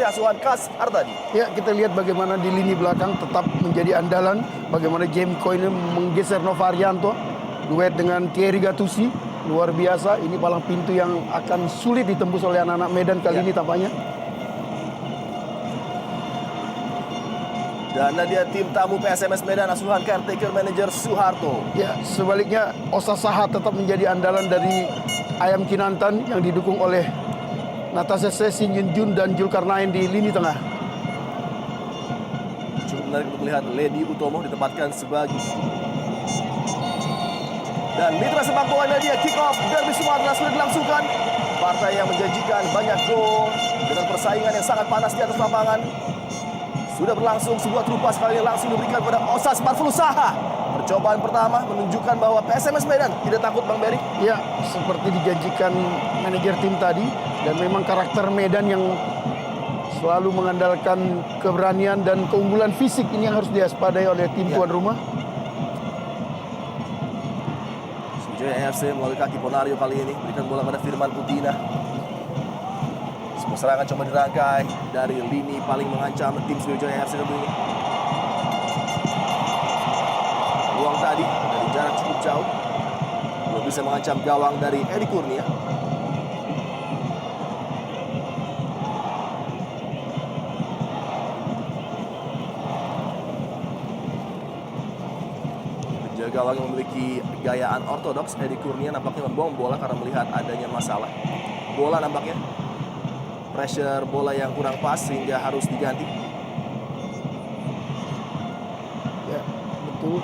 AFC asuhan Kas Ardadi. Ya, kita lihat bagaimana di lini belakang tetap menjadi andalan. Bagaimana Jamie Coyne menggeser Nova Arianto. Duet dengan Thierry Gattuso. Luar biasa. Ini palang pintu yang akan sulit ditembus oleh anak-anak Medan kali ini tampaknya. Dan dia tim tamu PSMS Medan asuhan caretaker manager Suharto. Ya, sebaliknya Osa Saha tetap menjadi andalan dari Ayam Kinantan yang didukung oleh Natasha Shin Yun Jun dan Zulkarnain di lini tengah. Cukup menarik untuk melihat Lady Utomo ditempatkan sebagai dan mitra sepak bola dia kick off Derby Sumatera sudah dilangsungkan. Partai yang menjanjikan banyak gol dengan persaingan yang sangat panas di atas lapangan. Sudah berlangsung sebuah trupas kali ini langsung diberikan pada Osas Marful Saha. Percobaan pertama menunjukkan bahwa PSMS Medan tidak takut Bang Berry. Ya, seperti dijanjikan manajer tim tadi. Dan memang karakter Medan yang selalu mengandalkan keberanian dan keunggulan fisik ini yang harus diwaspadai oleh tim tuan rumah. Sriwijaya AFC melalui kaki Ponario kali ini berikan bola pada Firman Utina. Sebuah serangan coba dirangkai dari lini paling mengancam tim Sriwijaya AFC tentunya. Peluang tadi dari jarak cukup jauh belum bisa mengancam gawang dari Edi Kurnia. Gawang yang memiliki gayaan ortodoks, Edi Kurnia nampaknya membuang bola karena melihat adanya masalah. Bola nampaknya pressure bola yang kurang pas sehingga harus diganti. Ya, betul.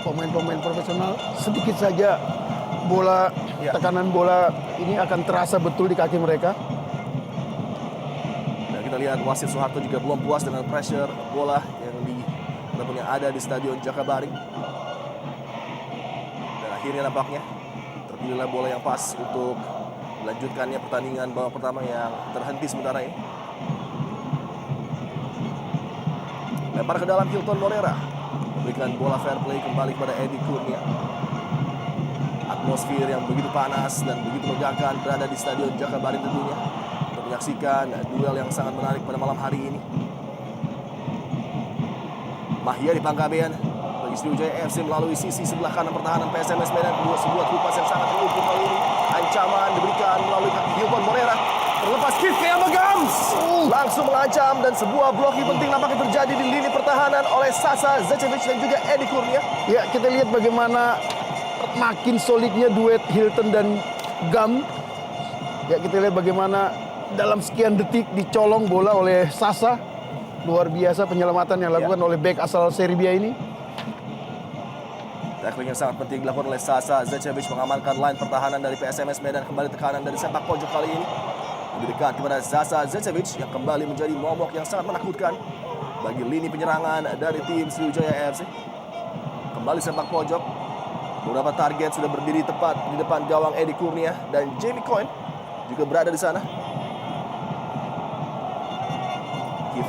Pemain-pemain profesional sedikit saja bola tekanan bola ini akan terasa betul di kaki mereka. Dan kita lihat wasit Soeharto juga belum puas dengan pressure bola yang ada di Stadion Jakabaring. Dan akhirnya nampaknya terpilihlah bola yang pas untuk melanjutkannya pertandingan babak pertama yang terhenti sementara ini. Lempar ke dalam Hilton Morera. Memberikan bola fair play kembali kepada Edi Kurnia. Atmosfer yang begitu panas dan begitu megahkan berada di Stadion Jakabaring tentunya. Untuk menyaksikan duel yang sangat menarik pada malam hari ini. Mahia di pangkabean bagi Sriwijaya AFC melalui sisi sebelah kanan pertahanan PSMS Medan. Sebuah trupas yang sangat terukur kali ini. Ancaman diberikan melalui Hilton Morera. Terlepas kick ke Yamagams. Langsung mengancam dan sebuah blocking penting nampaknya terjadi di lini pertahanan oleh Sasa Zecevic dan juga Edi Kurnia. Ya, kita lihat bagaimana makin solidnya duet Hilton dan Gam. Ya, kita lihat bagaimana dalam sekian detik dicolong bola oleh Sasa. Luar biasa penyelamatan yang dilakukan oleh bek asal Serbia ini. Tackling yang sangat penting dilakukan oleh Sasa Zecevic mengamankan line pertahanan dari PSMS Medan. Kembali tekanan dari sepak pojok kali ini. Lebih dekat kepada Sasa Zecevic yang kembali menjadi momok yang sangat menakutkan bagi lini penyerangan dari tim Sriwijaya AFC. Kembali sepak pojok. Beberapa target sudah berdiri tepat di depan gawang Edi Kurnia dan Jamie Coyne juga berada di sana.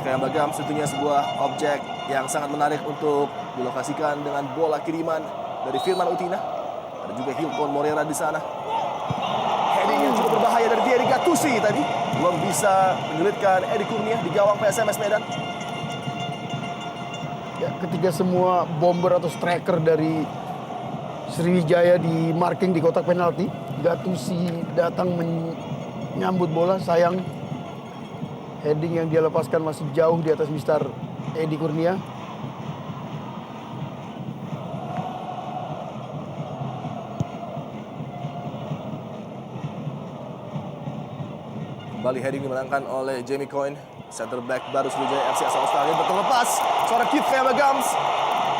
Bagam tentunya sebuah objek yang sangat menarik untuk dilokasikan dengan bola kiriman dari Firman Utina. Ada juga Hilton Morera di sana. Heading yang cukup berbahaya dari Thierry Gattuso tadi. Belum bisa menyulitkan Edi Kurnia di gawang PSMS Medan. Ya, ketika semua bomber atau striker dari Sriwijaya di marking di kotak penalti, Gattuso datang menyambut bola. Sayang heading yang dia lepaskan masih jauh di atas Mister Edi Kurnia. Kembali heading dimenangkan oleh Jamie Coyne. Center back baru Sriwijaya AFC asal Australia. Terlepas seorang Keith Kayamagams.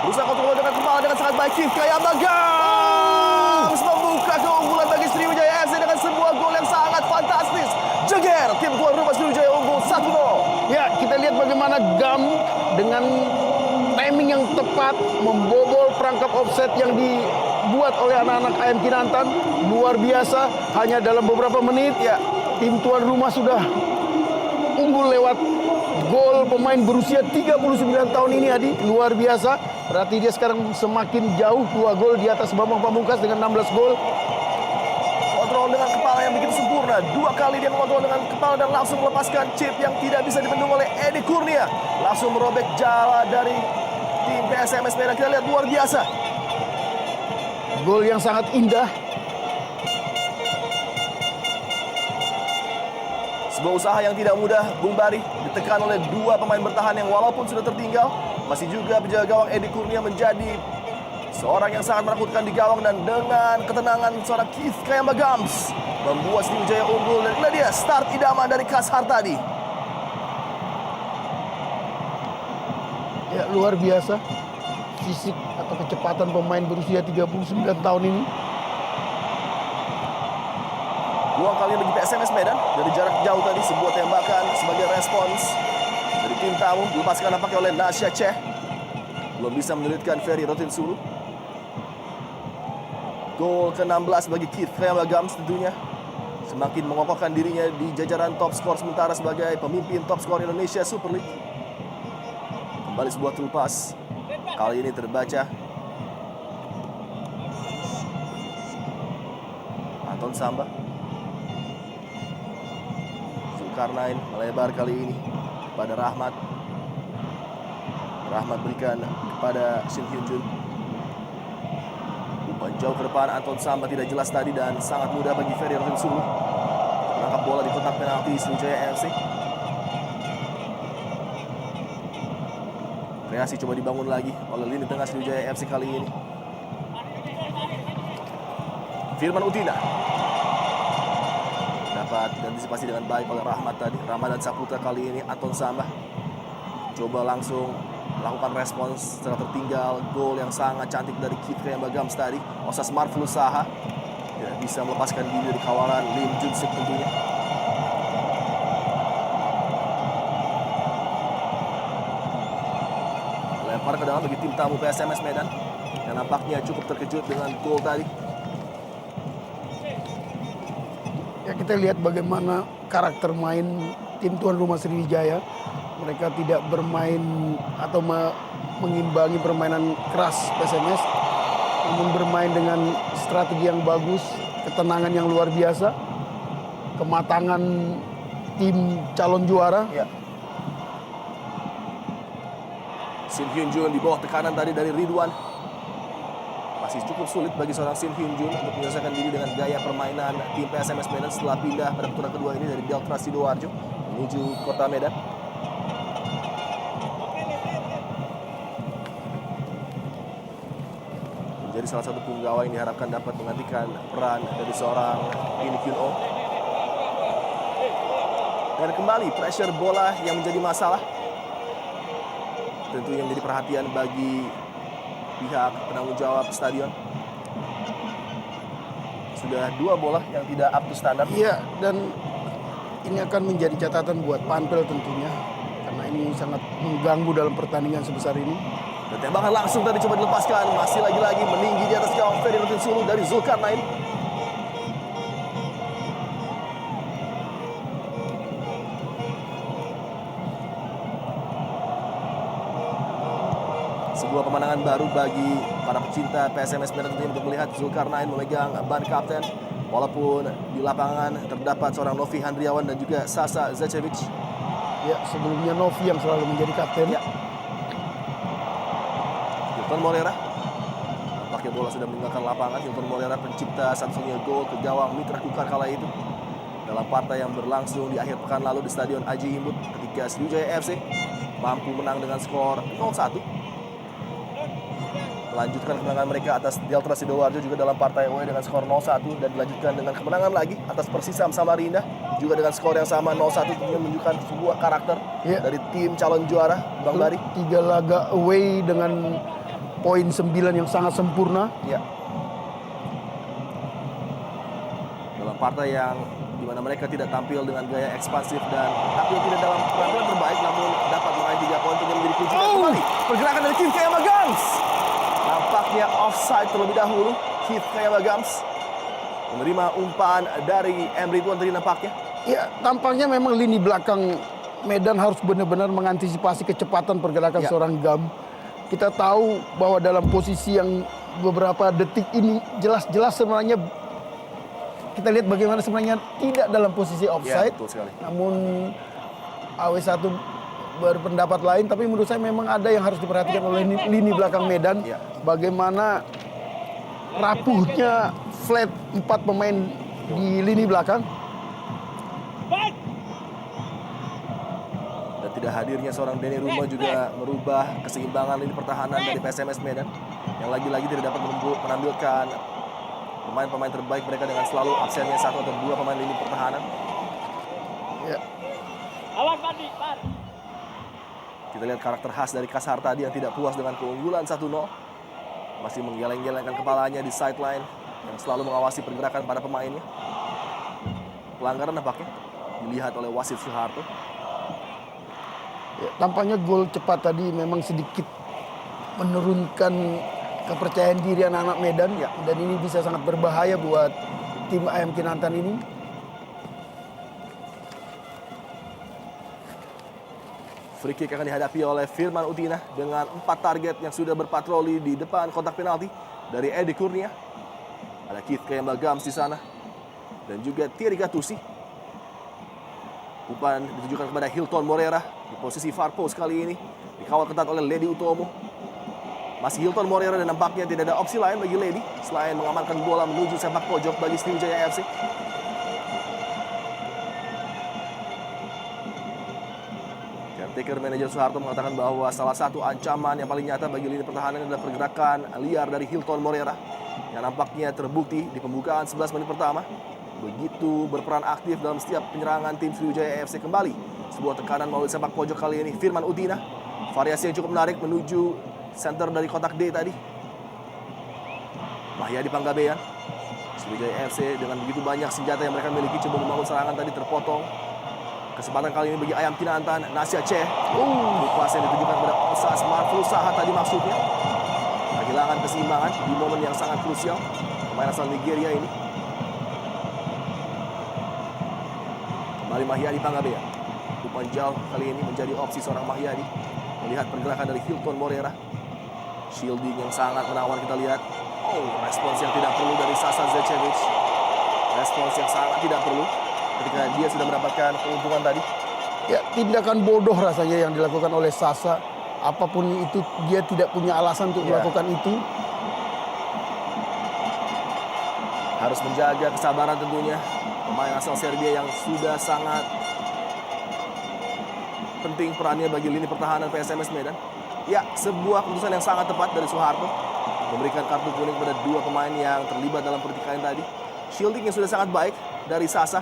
Berusaha kontrol dengan kepala dengan sangat baik. Keith Kayamagams membuka keunggulan bagi Sriwijaya AFC dengan sebuah gol yang sangat fantastis. Jeger, tim tuan rumah Sriwijaya unggul 1-0. Ya, kita lihat bagaimana Gam dengan timing yang tepat membobol perangkap offset yang dibuat oleh anak-anak Ayam Kinantan. Luar biasa, hanya dalam beberapa menit ya tim tuan rumah sudah unggul lewat gol pemain berusia 39 tahun ini, Adi. Luar biasa. Berarti dia sekarang semakin jauh 2 gol di atas Bambang Pamungkas dengan 16 gol. Kontrol mengontrol dengan kepala yang begitu sempurna. 2 kali dia mengontrol dengan kepala dan langsung melepaskan chip yang tidak bisa dibendung oleh Edi Kurnia. Langsung merobek jala dari tim PSMS Medan. Kita lihat luar biasa. Gol yang sangat indah. Sebuah usaha yang tidak mudah, Bung Bari, ditekan oleh 2 pemain bertahan yang walaupun sudah tertinggal, masih juga penjaga gawang Edi Kurnia menjadi seorang yang sangat menakutkan di gawang, dan dengan ketenangan seorang Keith Kayamagams membuat Sriwijaya unggul. Dan inilah dia start idaman dari Kashar tadi. Ya, luar biasa. Fisik atau kecepatan pemain berusia 39 tahun ini. 2 kali bagi PSMS Medan dari jarak jauh tadi, sebuah tembakan sebagai respons dari tim tamu, dilepaskan nampaknya oleh Nasya Ceh. Belum bisa menyulitkan Ferry Rotinsulu. Gol ke-16 bagi Keith Kayamagams tentunya semakin mengokohkan dirinya di jajaran top skor sementara sebagai pemimpin top skor Indonesia Super League. Kembali sebuah through pass, kali ini terbaca. Anton Samba, Zulkarnain melebar kali ini kepada Rahmat. Rahmat berikan kepada Shin Hyun Jun. Umpan jauh ke depan, Anton Samba tidak jelas tadi dan sangat mudah bagi Ferry Rotinsulu menangkap bola di kotak penalti Sriwijaya FC. Kreasi coba dibangun lagi oleh lini tengah Sriwijaya FC kali ini. Firman Utina dapat diantisipasi dengan baik oleh Rahmat tadi. Ramadan Saputra kali ini. Anton Samba coba langsung melakukan respons setelah tertinggal. Gol yang sangat cantik dari Keith Kayamagams tadi. Osas Marvelous Saha tidak bisa melepaskan diri dari kawalan Lim Junsik tentunya. Lempar ke dalam bagi tim tamu PSMS Medan yang nampaknya cukup terkejut dengan gol tadi. Ya, kita lihat bagaimana karakter main tim tuan rumah Sriwijaya. Mereka tidak bermain atau mengimbangi permainan keras PSMS, namun bermain dengan strategi yang bagus, ketenangan yang luar biasa, kematangan tim calon juara. Ya. Shin Hyun Jun di bawah tekanan tadi dari Ridwan. Masih cukup sulit bagi seorang Shin Hyun Jun untuk menyelesaikan diri dengan gaya permainan tim PSMS Medan setelah pindah pada putaran kedua ini dari Delta Sidoarjo menuju kota Medan. Menjadi salah satu punggawa yang diharapkan dapat menggantikan peran dari seorang Kim Kyun Oh. Dan kembali pressure bola yang menjadi masalah. Tentu yang menjadi perhatian bagi pihak penanggung jawab stadion. Sudah 2 bola yang tidak up to standar. Iya, dan ini akan menjadi catatan buat Panpel tentunya, karena ini sangat mengganggu dalam pertandingan sebesar ini. Dan tembakan langsung tadi coba dilepaskan, masih lagi-lagi meninggi di atas gawang Ferry Rotinsulu dari Zulkarnain. Sebuah pemandangan baru bagi para pecinta PSMS Medan tentunya untuk melihat Zulkarnain memegang ban kapten. Walaupun di lapangan terdapat seorang Novi Handriawan dan juga Sasa Zecevic. Ya, sebelumnya Novi yang selalu menjadi kapten. Ya. Hilton Morera. Tampaknya bola sudah meninggalkan lapangan. Hilton Morera pencipta satu-satunya gol ke gawang Mitra Kukar kala itu. Dalam partai yang berlangsung di akhir pekan lalu di Stadion Aji Imbut ketika Sriwijaya FC mampu menang dengan skor 0-1. Melanjutkan kemenangan mereka atas Delta Sidoarjo juga dalam partai away dengan skor 0-1 dan dilanjutkan dengan kemenangan lagi atas Persisam Samarinda juga dengan skor yang sama 0-1. Tentunya menunjukkan sebuah karakter dari tim calon juara, Bang Bari. 3 laga away dengan poin 9 yang sangat sempurna. Ya. Dalam partai yang dimana mereka tidak tampil dengan gaya ekspansif dan tampil tidak dalam penampilan terbaik, namun dapat meraih 3 poin untuk menjadi kunci. Kembali pergerakan dari Keith Kayamagams. Nampaknya offside terlebih dahulu. Keith Kayamagams menerima umpan dari Emre Tuan tadi nampaknya. Ya, tampaknya memang lini belakang Medan harus benar-benar mengantisipasi kecepatan pergerakan seorang Gam. Kita tahu bahwa dalam posisi yang beberapa detik ini jelas-jelas sebenarnya kita lihat bagaimana sebenarnya tidak dalam posisi Ya, offside. betul sekali. Namun AW1 berpendapat lain, tapi menurut saya memang ada yang harus diperhatikan oleh lini belakang Medan. Ya. Bagaimana rapuhnya flat 4 pemain di lini belakang. Dan tidak hadirnya seorang Denny Ruma juga merubah keseimbangan lini pertahanan dari PSMS Medan yang lagi-lagi tidak dapat menampilkan pemain-pemain terbaik mereka dengan selalu absennya 1 atau 2 pemain lini pertahanan. Ya. Kita lihat karakter khas dari Kasar tadi yang tidak puas dengan keunggulan 1-0. Masih menggeleng-gelengkan kepalanya di sideline yang selalu mengawasi pergerakan para pemainnya. Pelanggaran nampaknya dilihat oleh wasit Soeharto. Ya, tampaknya gol cepat tadi memang sedikit menurunkan kepercayaan diri anak-anak Medan. Ya. Dan ini bisa sangat berbahaya buat tim Ayam Kinantan ini. Free kick akan dihadapi oleh Firman Utina dengan 4 target yang sudah berpatroli di depan kotak penalti dari Edi Kurnia. Ada Keith Kayamba Gams di sana dan juga Thierry Gattusi. Umpan ditujukan kepada Hilton Morera di posisi far post kali ini, dikawal ketat oleh Ledi Utomo. Masih Hilton Morera dan nampaknya tidak ada opsi lain bagi Ledi selain mengamankan bola menuju sepak pojok bagi Sriwijaya FC. Caretaker manajer Soeharto mengatakan bahwa salah satu ancaman yang paling nyata bagi lini pertahanan adalah pergerakan liar dari Hilton Morera yang nampaknya terbukti di pembukaan 11 menit pertama. Begitu berperan aktif dalam setiap penyerangan tim Sriwijaya FC kembali. Sebuah tekanan melalui sepak pojok kali ini Firman Utina. Variasi yang cukup menarik menuju center dari kotak D tadi. Mahyadi Panggabean. Sriwijaya FC dengan begitu banyak senjata yang mereka miliki coba membangun serangan tadi terpotong. Kesempatan kali ini bagi Ayam Kinantan, Nasya Ceh. Pas yang ditujukan kepada Osas Marflusaha tadi maksudnya. Kehilangan keseimbangan di momen yang sangat krusial. Pemain asal Nigeria ini. Kembali Mahyadi Panggabean. Umpan jauh kali ini menjadi opsi seorang Mahyadi. Melihat pergerakan dari Hilton Morera. Shielding yang sangat menawan kita lihat. Respons yang tidak perlu dari Sasa Zečević. Respons yang sangat tidak perlu ketika dia sudah mendapatkan keuntungan tadi. Ya, tindakan bodoh rasanya yang dilakukan oleh Sasa. Apapun itu, dia tidak punya alasan untuk melakukan itu. Harus menjaga kesabaran tentunya. Pemain asal Serbia yang sudah sangat penting perannya bagi lini pertahanan PSMS Medan. Ya, sebuah keputusan yang sangat tepat dari Soeharto. Memberikan kartu kuning kepada 2 pemain yang terlibat dalam pertikaian tadi. Shielding yang sudah sangat baik dari Sasa.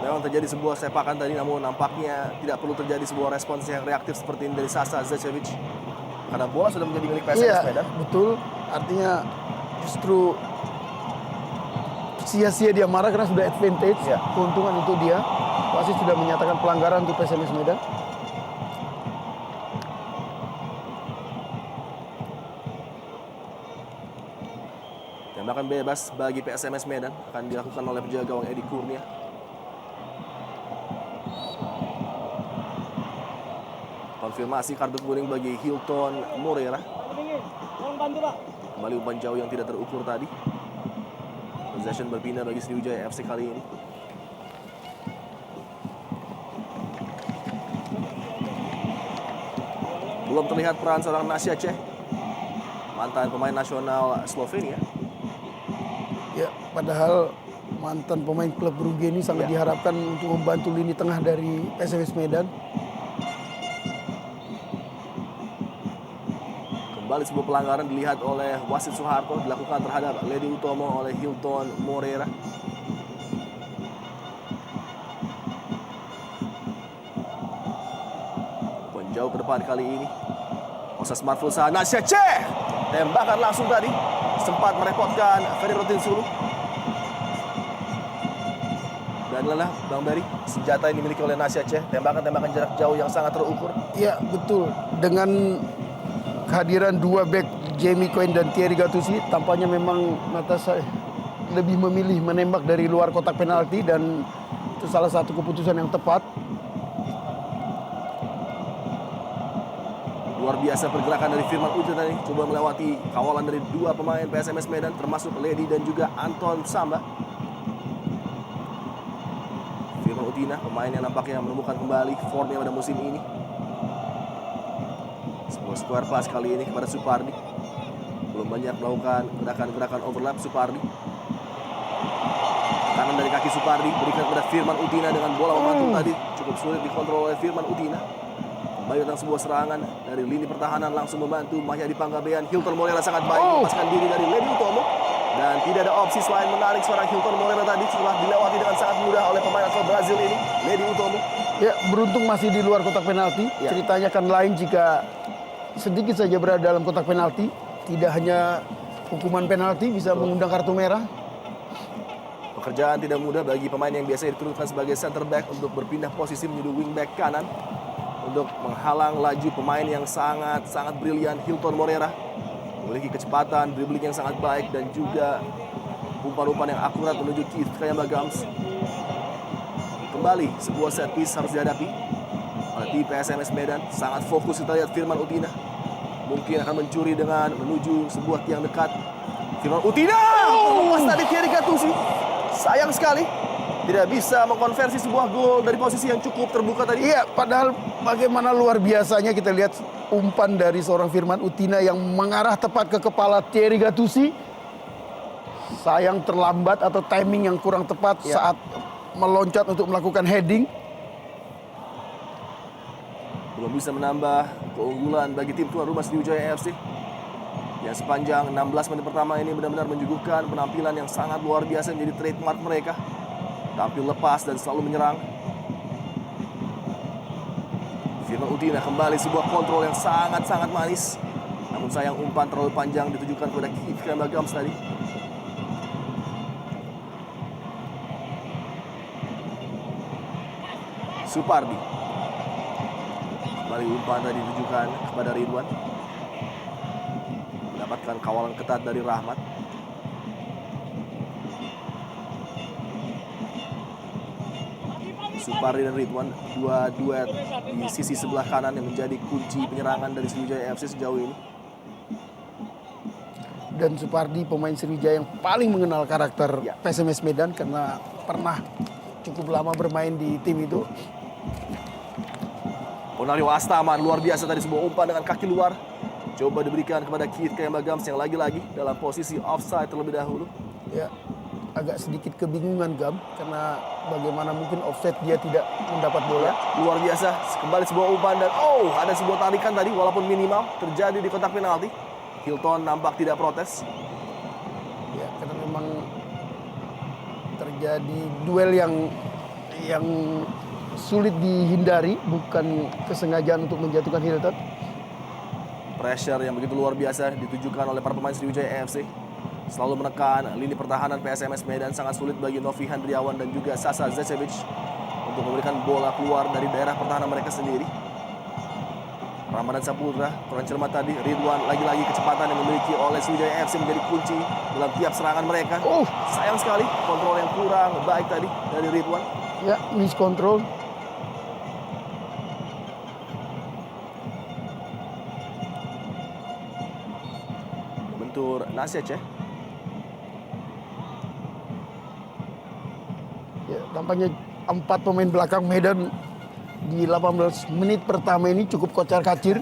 Memang terjadi sebuah sepakan tadi, namun nampaknya tidak perlu terjadi sebuah respons yang reaktif seperti ini dari Sasa Zečević. Karena bola sudah menjadi milik PSMS Medan. Betul. Artinya justru sia-sia dia marah karena sudah advantage. Keuntungan untuk dia. Wasit sudah menyatakan pelanggaran untuk PSMS Medan. Tembakan bebas bagi PSMS Medan akan dilakukan oleh penjaga gawang Edi Kurnia. Konfirmasi kartu kuning bagi Hilton Morera. Kembali umpan jauh yang tidak terukur tadi. Possession berpindah bagi Sriwijaya FC kali ini. Belum terlihat peran seorang Nasya Ceh, mantan pemain nasional Slovenia. Ya, padahal mantan pemain klub Brugge ini sangat diharapkan untuk membantu lini tengah dari PSMS Medan. Kembali sebuah pelanggaran dilihat oleh wasit Soeharto dilakukan terhadap Ledi Utomo oleh Hilton Morera. Umpan jauh ke depan kali ini. Osas Marflusaha, Nasya Ceh. Tembakan langsung tadi. Sempat merepotkan Ferry Rotinsulu. Dan lelah Bang Beri, senjata yang dimiliki oleh Nasya Ceh. Tembakan-tembakan jarak jauh yang sangat terukur. Ya, betul. Dengan kehadiran 2 back Jamie Coyne dan Thierry Gattusi, tampaknya memang mata saya lebih memilih menembak dari luar kotak penalti dan itu salah satu keputusan yang tepat. 2 Luar biasa pergerakan dari Firman Utina tadi, coba melewati kawalan dari dua pemain PSMS Medan termasuk Ledi dan juga Anton Samba. Firman Utina, pemain yang nampaknya menemukan kembali formnya pada musim ini. Sebuah square pass kali ini kepada Supardi. Belum banyak melakukan gerakan-gerakan overlap Supardi. Kanan dari kaki Supardi berikan kepada Firman Utina dengan bola memantul tadi. Cukup sulit dikontrol oleh Firman Utina. Kembali datang sebuah serangan dari lini pertahanan langsung membantu Mahyadi Panggabean. Hilton Moreira sangat baik melepaskan diri dari Ledi Utomo. Dan tidak ada opsi selain menarik seorang Hilton Moreira tadi setelah dilewati dengan sangat mudah oleh pemain asal Brazil ini, Ledi Utomo. Ya, beruntung masih di luar kotak penalti. Ya. Ceritanya kan lain jika sedikit saja berada dalam kotak penalti. Tidak hanya hukuman penalti bisa mengundang kartu merah. Pekerjaan tidak mudah bagi pemain yang biasa diturunkan sebagai center back untuk berpindah posisi menjadi wing back kanan untuk menghalang laju pemain yang sangat brilian Hilton Moreira. Memiliki kecepatan, dribbling yang sangat baik dan juga umpan-umpan yang akurat menuju Keith Kayambagams. Kembali sebuah set piece harus dihadapi oleh tim PSMS Medan. Sangat fokus kita lihat Firman Utina. Mungkin akan mencuri dengan menuju sebuah tiang dekat. Firman Utina lepas tadi Thierry Gattuso. Sayang sekali tidak bisa mengkonversi sebuah gol dari posisi yang cukup terbuka tadi. Iya, padahal bagaimana luar biasanya kita lihat umpan dari seorang Firman Utina yang mengarah tepat ke kepala Thierry Gattuso. Sayang terlambat atau timing yang kurang tepat saat meloncat untuk melakukan heading. Belum bisa menambah keunggulan bagi tim tuan rumah Sriwijaya FC. Yang sepanjang 16 menit pertama ini benar-benar menyuguhkan penampilan yang sangat luar biasa menjadi trademark mereka. Tampil lepas dan selalu menyerang. Firman Utina kembali sebuah kontrol yang sangat manis. Namun sayang umpan terlalu panjang ditujukan kepada Keith Kayambagams tadi. Supardi. Kembali umpan tadi ditujukan kepada Ridwan. Mendapatkan kawalan ketat dari Rahmat. Supardi dan Ridwan, dua duet di sisi sebelah kanan yang menjadi kunci penyerangan dari Sriwijaya FC sejauh ini. Dan Supardi pemain Sriwijaya yang paling mengenal karakter PSMS Medan karena pernah cukup lama bermain di tim itu. Ponario Astaman luar biasa tadi, sebuah umpan dengan kaki luar. Coba diberikan kepada Keith Kayambagams yang lagi-lagi dalam posisi offside terlebih dahulu. Ya, agak sedikit kebingungan Gam karena bagaimana mungkin offside dia tidak mendapat bola. Luar biasa, kembali sebuah umpan dan ada sebuah tarikan tadi walaupun minimal terjadi di kotak penalti. Hilton nampak tidak protes. Ya, karena memang terjadi duel yang sulit dihindari, bukan kesengajaan untuk menjatuhkan Hilton. Pressure yang begitu luar biasa ditujukan oleh para pemain Sriwijaya FC. Selalu menekan lini pertahanan PSMS Medan. Sangat sulit bagi Novi Handriawan dan juga Sasa Zecevic untuk memberikan bola keluar dari daerah pertahanan mereka sendiri. Ramadan Saputra kurang cermat tadi. Ridwan lagi-lagi kecepatan yang dimiliki oleh Sriwijaya FC menjadi kunci dalam tiap serangan mereka. Sayang sekali kontrol yang kurang baik tadi dari Ridwan. Ya, miscontrol. Bentur Nasic ya. Ya, tampaknya 4 pemain belakang Medan di 18 menit pertama ini cukup kocar-kacir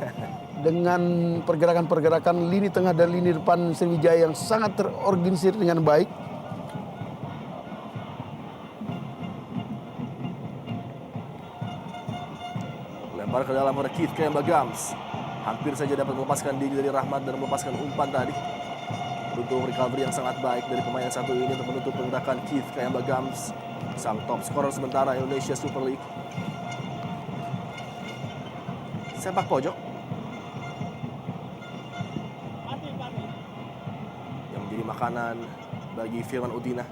dengan pergerakan-pergerakan lini tengah dan lini depan Sriwijaya yang sangat terorganisir dengan baik. Lempar ke dalam pada Keith Kayambagams. Hampir saja dapat melepaskan diri dari Rahmat dan melepaskan umpan tadi. Butuh recovery yang sangat baik dari pemain yang satu ini untuk menutup pergerakan Keith Kayambagams, sang top scorer sementara Indonesia Super League. Sepak pojok yang menjadi makanan bagi Firman Utina.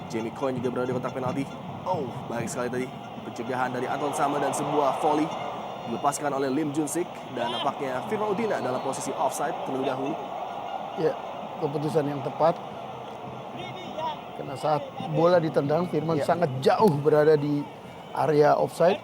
Jamie Coyne juga berada di kotak penalti. Baik sekali tadi pencegahan dari Anton Sama dan sebuah volley dilepaskan oleh Lim Junsik dan nampaknya Firman Utina dalam posisi offside terlebih dahulu. Ya, keputusan yang tepat. Karena saat bola ditendang, Firman sangat jauh berada di area offside.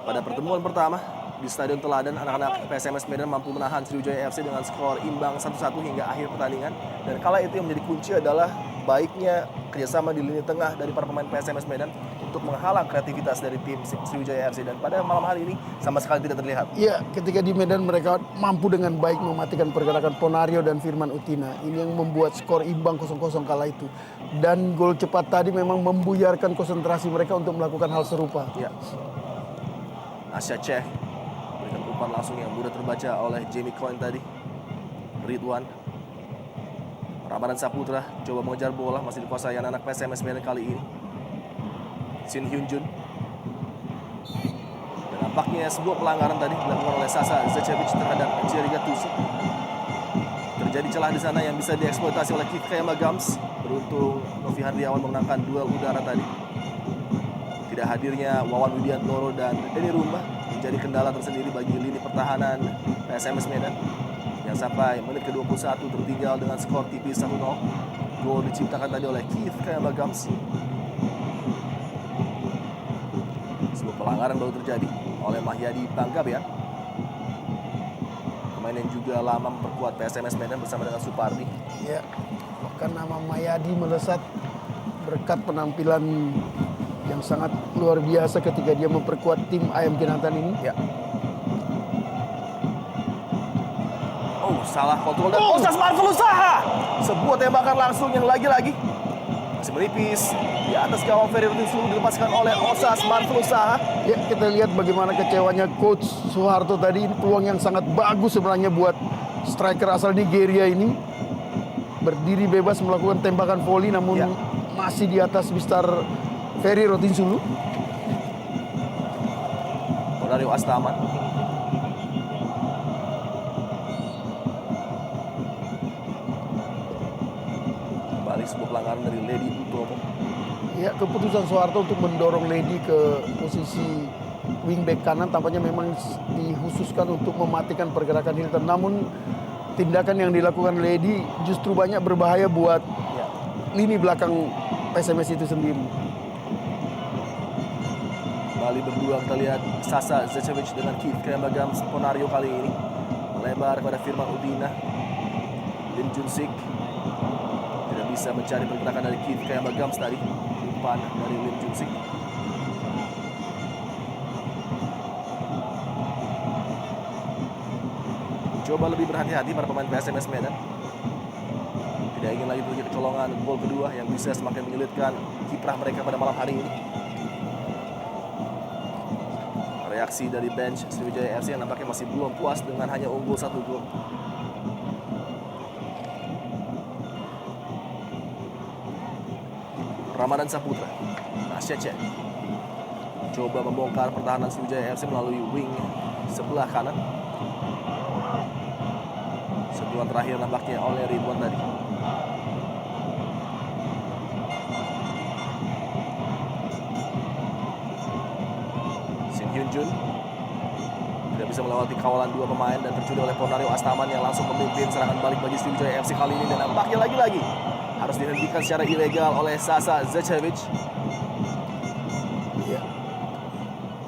Pada pertemuan pertama di Stadion Teladan, anak-anak PSMS Medan mampu menahan Sriwijaya FC dengan skor imbang 1-1 hingga akhir pertandingan. Dan kala itu yang menjadi kunci adalah baiknya kerjasama di lini tengah dari para pemain PSMS Medan untuk menghalang kreativitas dari tim Sriwijaya FC. Dan pada malam hari ini sama sekali tidak terlihat. Ya, ketika di Medan mereka mampu dengan baik mematikan pergerakan Ponario dan Firman Utina. Ini yang membuat skor imbang 0-0 kala itu. Dan gol cepat tadi memang membuyarkan konsentrasi mereka untuk melakukan hal serupa. Ya. Asya Cech berikan umpan langsung yang mudah terbaca oleh Jamie Coyne tadi. Ridwan Ramadan Saputra coba mengejar bola, masih dikuasai anak PSMS Medan kali ini. Shin Hyun Jun. Dan nampaknya sebuah pelanggaran tadi dilakukan oleh Sasa Zecevic terhadap Jerry Gattuso. Terjadi celah di sana yang bisa dieksploitasi oleh Keith Kayama-Gams. Beruntung Novi Hardiawan memenangkan duel udara tadi. Tidak hadirnya Wawan Widiantoro dan Denny Rumba menjadi kendala tersendiri bagi lini pertahanan PSMS Medan yang sampai menit ke-21 tertinggal dengan skor tipis 1-0. Gol diciptakan tadi oleh Keith Kayama-Gams. Sebuah pelanggaran baru terjadi oleh Mahyadi Panggabean, pemain yang juga lama memperkuat PSMS Medan bersama dengan Supardi. Ya, bahkan nama Mayadi melesat berkat penampilan yang sangat luar biasa ketika dia memperkuat tim Ayam Kinantan ini. Ya. Oh, salah kontrol dan Osas Marvel usaha. Sebuah tembakan langsung yang lagi-lagi masih menipis di atas gawang Ferry Rutinsulu, dilepaskan oleh Osas Marvel usaha. Ya, kita lihat bagaimana kecewanya Coach Soeharto tadi. Ini peluang yang sangat bagus sebenarnya buat striker asal Nigeria ini. Berdiri bebas melakukan tembakan volley namun Ya. masih di atas Mister Ferry Rutinsulu. Ponario Astaman. Kembali sebuah pelanggaran dari Lady Utomo. Ya, keputusan Soeharto untuk mendorong Lady ke posisi wingback kanan tampaknya memang dikhususkan untuk mematikan pergerakan Hilton. Namun tindakan yang dilakukan Lady justru banyak berbahaya buat Ya. lini belakang PSMS itu sendiri. Kembali berdua kita lihat Sasa Zecevic dengan Keith Kayama-Gams. Ponario kali ini melebar kepada Firman Utina. Lim Junsik tidak bisa mencari pergerakan dari Keith Kayama-Gams tadi. Umpan dari Lim Junsik. Coba lebih berhati-hati para pemain PSMS Medan. Tidak ingin lagi terjadi kecolongan gol kedua yang bisa semakin menyulitkan kiprah mereka pada malam hari ini. Reaksi dari bench Sriwijaya FC yang nampaknya masih belum puas dengan hanya unggul 1 gol. Ramadan Saputra, Asya Cech coba membongkar pertahanan Sriwijaya FC melalui wing sebelah kanan. Sentuhan terakhir nampaknya oleh Ridwan tadi. Shin Hyun Jun tidak bisa melewati kawalan dua pemain dan tercuri oleh Ponario Astaman yang langsung memimpin serangan balik bagi Sriwijaya FC kali ini. Dan nampaknya lagi-lagi harus dihentikan secara ilegal oleh Sasa Zecevic. Ya,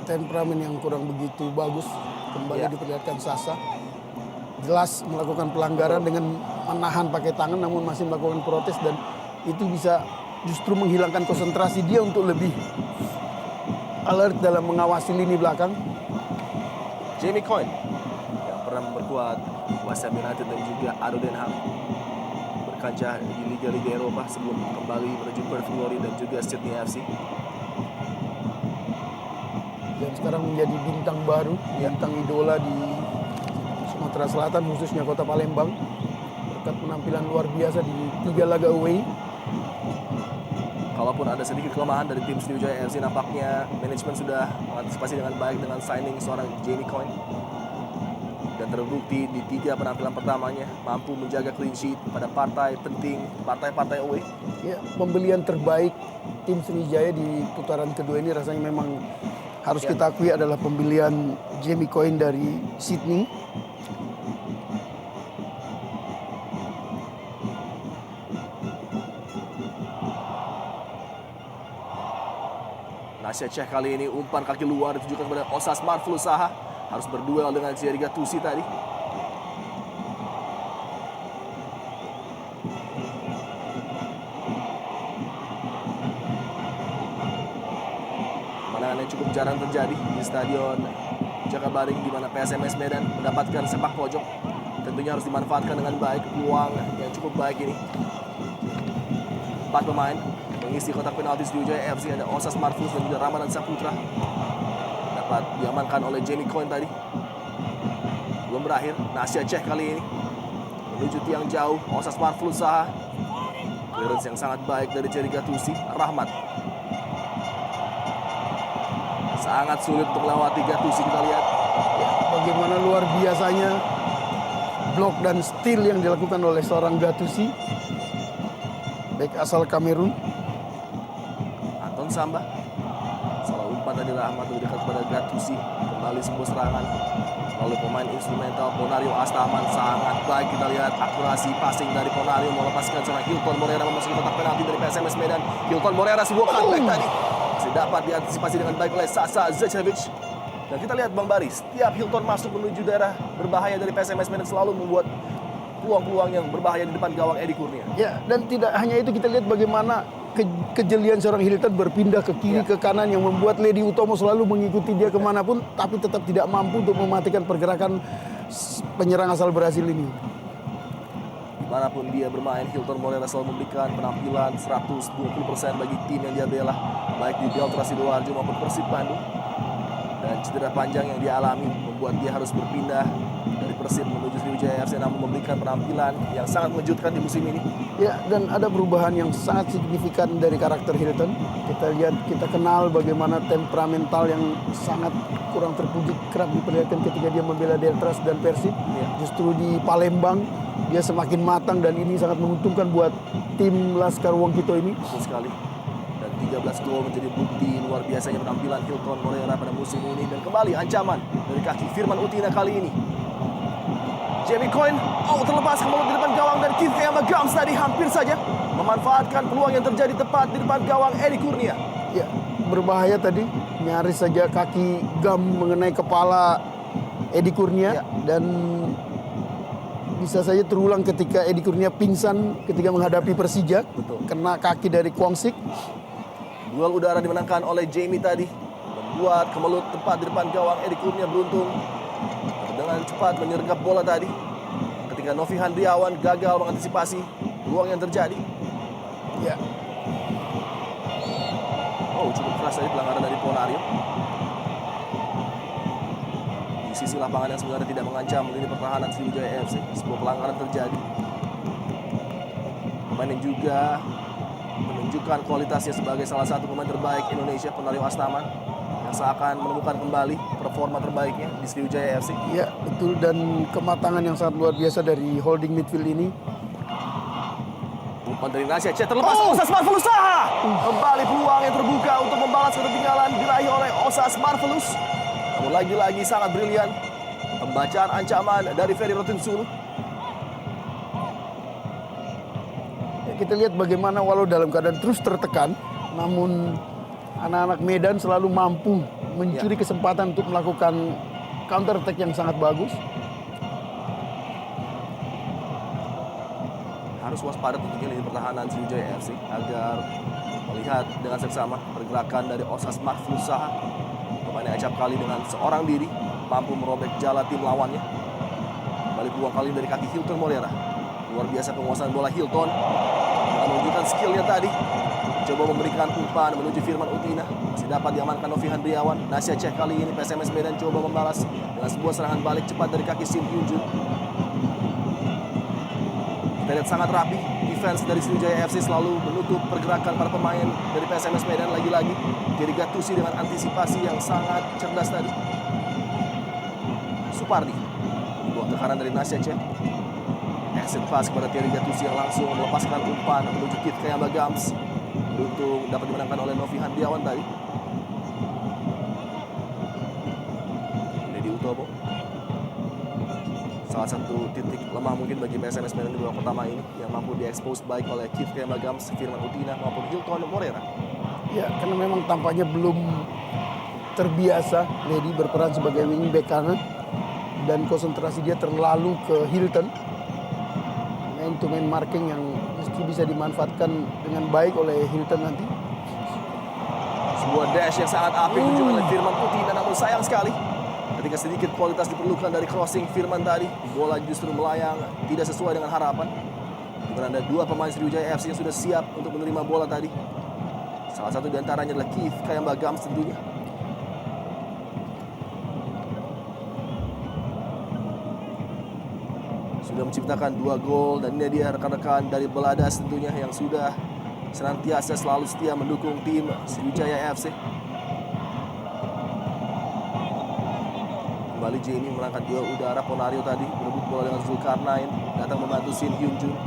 temperamen yang kurang begitu bagus kembali Ya. diperlihatkan Sasa. Jelas melakukan pelanggaran dengan menahan pakai tangan namun masih melakukan protes dan itu bisa justru menghilangkan konsentrasi dia untuk lebih alert dalam mengawasi lini belakang. Jamie Coyne yang pernah memperkuat West Ham United dan juga ADO Den Haag berkancah di Liga-Liga Eropa sebelum kembali menuju Perth Glory dan juga Sydney FC. Dan sekarang menjadi bintang baru, bintang idola di Sumatera Selatan khususnya kota Palembang berkat penampilan luar biasa di 3 laga away. Kalaupun ada sedikit kelemahan dari tim Sriwijaya FC, nampaknya manajemen sudah mengantisipasi dengan baik dengan signing seorang Jamie Coyne. Dan terbukti di 3 penampilan pertamanya mampu menjaga clean sheet pada partai penting, partai-partai away. Ya, pembelian terbaik tim Sriwijaya di putaran kedua ini rasanya memang harus kita akui adalah pembelian Jamie Coyne dari Sydney. Nasya Cech kali ini umpan kaki luar ditujukan kepada Osas Marfulusaha. Harus berduel dengan Thierry Gattuso tadi. Kemenangan yang cukup jarang terjadi di Stadion Jakabaring di mana PSMS Medan mendapatkan sepak pojok. Tentunya harus dimanfaatkan dengan baik peluang yang cukup baik ini. 4 pemain mengisi kotak penalti Sriwijaya FC, ada Osas Marfus dan juga Ramadan Saputra. Dapat diamankan oleh Jamie Coyne tadi. Belum berakhir, Nasya Cech kali ini menuju tiang jauh. Osas Marfulusaha, clearance yang sangat baik dari Thierry Gattuso. Rahmat sangat sulit untuk melewati Gattuso, kita lihat. Ya, bagaimana luar biasanya blok dan steal yang dilakukan oleh seorang Gattuso, back asal Kamerun. Anton Samba, salah umpan tadi Rahmat lebih dekat pada Gattuso. Kembali sebuah serangan oleh pemain instrumental Ponario Astaman, sangat baik kita lihat akurasi passing dari Ponario melepaskan seorang Hilton Morera memasuki kotak penalti dari PSMS Medan. Hilton Morera sebuah cutback tadi masih dapat diantisipasi dengan baik oleh Sasa Zečević. Dan kita lihat Bang Bari, setiap Hilton masuk menuju daerah berbahaya dari PSMS Medan selalu membuat peluang-peluang yang berbahaya di depan gawang Edi Kurnia. Ya, dan tidak hanya itu, kita lihat bagaimana kejelian seorang Hilton berpindah ke kiri, ke kanan yang membuat Ledi Utomo selalu mengikuti dia kemanapun, tapi tetap tidak mampu untuk mematikan pergerakan penyerang asal Brasil ini. Dimanapun dia bermain, Hilton Morera selalu memberikan penampilan 120% bagi tim yang dia bela, baik di Delta Sidoarjo maupun Persib Bandung. Dan cedera panjang yang dia alami membuat dia harus berpindah dari Persib menuju Sriwijaya FC, namun memberikan penampilan yang sangat mengejutkan di musim ini. Ya, dan ada perubahan yang sangat signifikan dari karakter Hilton. Kita lihat, kita kenal bagaimana temperamental yang sangat kurang terpuji kerap diperlihatkan ketika dia membela Deltras dan Persib. Justru di Palembang dia semakin matang dan ini sangat menguntungkan buat tim Laskar Wongkito ini. Betul sekali. Dan 13 gol menjadi bukti luar biasanya penampilan Hilton Morera pada musim ini. Dan kembali ancaman dari kaki Firman Utina kali ini. Jamie Coyne, terlepas ke mulut di depan gawang dan Keith Gams tadi hampir saja memanfaatkan peluang yang terjadi tepat di depan gawang Edi Kurnia. Ya, berbahaya tadi, nyaris saja kaki Gam mengenai kepala Edi Kurnia. Dan bisa saja terulang ketika Edi Kurnia pingsan ketika menghadapi Persija. Betul. Kena kaki dari Kwong-sik. Duel udara dimenangkan oleh Jamie tadi, membuat kemelut tepat di depan gawang Edi Kurnia beruntung dengan cepat menyergap bola tadi ketika Novi Handriawan gagal mengantisipasi peluang yang terjadi. Ya. Cukup keras tadi pelanggaran dari Ponario. Di sisi lapangan yang sebenarnya tidak mengancam lini pertahanan Sriwijaya FC, sebuah pelanggaran terjadi. Pemain yang juga menunjukkan kualitasnya sebagai salah satu pemain terbaik Indonesia, Ponario Astaman, yang seakan menemukan kembali performa terbaiknya di Sriwijaya FC. Ya, betul, dan kematangan yang sangat luar biasa dari holding midfield ini. Umpan dari Nasya Cech terlepas, Osas Marfulusaha. Kembali peluang yang terbuka untuk membalas ketertinggalan diraih oleh Osas Marvelous. Namun lagi-lagi sangat brilian pembacaan ancaman dari Ferry Rotinsulu. Ya, kita lihat bagaimana walau dalam keadaan terus tertekan, namun anak-anak Medan selalu mampu mencuri kesempatan untuk melakukan counter attack yang sangat bagus. Harus waspada tentunya lini pertahanan Sriwijaya FC agar melihat dengan seksama pergerakan dari Osas Marfulusaha. Pemain yang acap kali dengan seorang diri mampu merobek jala tim lawannya. Kembali peluang kali dari kaki Hilton Morera. Luar biasa penguasaan bola Hilton, menunjukkan skillnya tadi. Coba memberikan umpan menuju Firman Utina, masih dapat diamankan Novi Handriawan. Nasya Cech kali ini PSMS Medan coba membalas dengan sebuah serangan balik cepat dari kaki Sim Hyunjun. Kita lihat sangat rapi defense dari Sriwijaya FC, selalu menutup pergerakan para pemain dari PSMS Medan. Lagi-lagi Thierry Gattuso dengan antisipasi yang sangat cerdas tadi. Supardi, buah tekanan dari Nasya Cech. Exit pass kepada Thierry Gattuso yang langsung melepaskan umpan menuju Keith Gams. Beruntung dapat dimenangkan oleh Novi Handriawan tadi. Ledi Utomo, salah satu titik lemah mungkin bagi PSMS Medan di babak pertama ini, yang mampu diekspos baik oleh Keith Gams, Firman Utina maupun Hilton Morera. Ya, karena memang tampaknya belum terbiasa Lady berperan sebagai wingback kanan dan konsentrasi dia terlalu ke Hilton. Man to man marking yang mesti bisa dimanfaatkan dengan baik oleh Hilton nanti. Sebuah dash yang sangat apik ditunjukkan oleh Firman Utina, namun sayang sekali ketika sedikit kualitas diperlukan dari crossing Firman tadi, bola justru melayang tidak sesuai dengan harapan. Di mana ada dua pemain Sriwijaya FC yang sudah siap untuk menerima bola tadi. Salah satu di antaranya adalah Keith Kayamba Gams tentunya. Sudah menciptakan 2 gol dan ini dia rekan-rekan dari Beladas tentunya yang sudah senantiasa selalu setia mendukung tim Sriwijaya FC. Kembali Jamie mengangkat 2 udara, Ponario tadi berebut bola dengan Zulkarnain, datang membantu Shin Hyun Jun.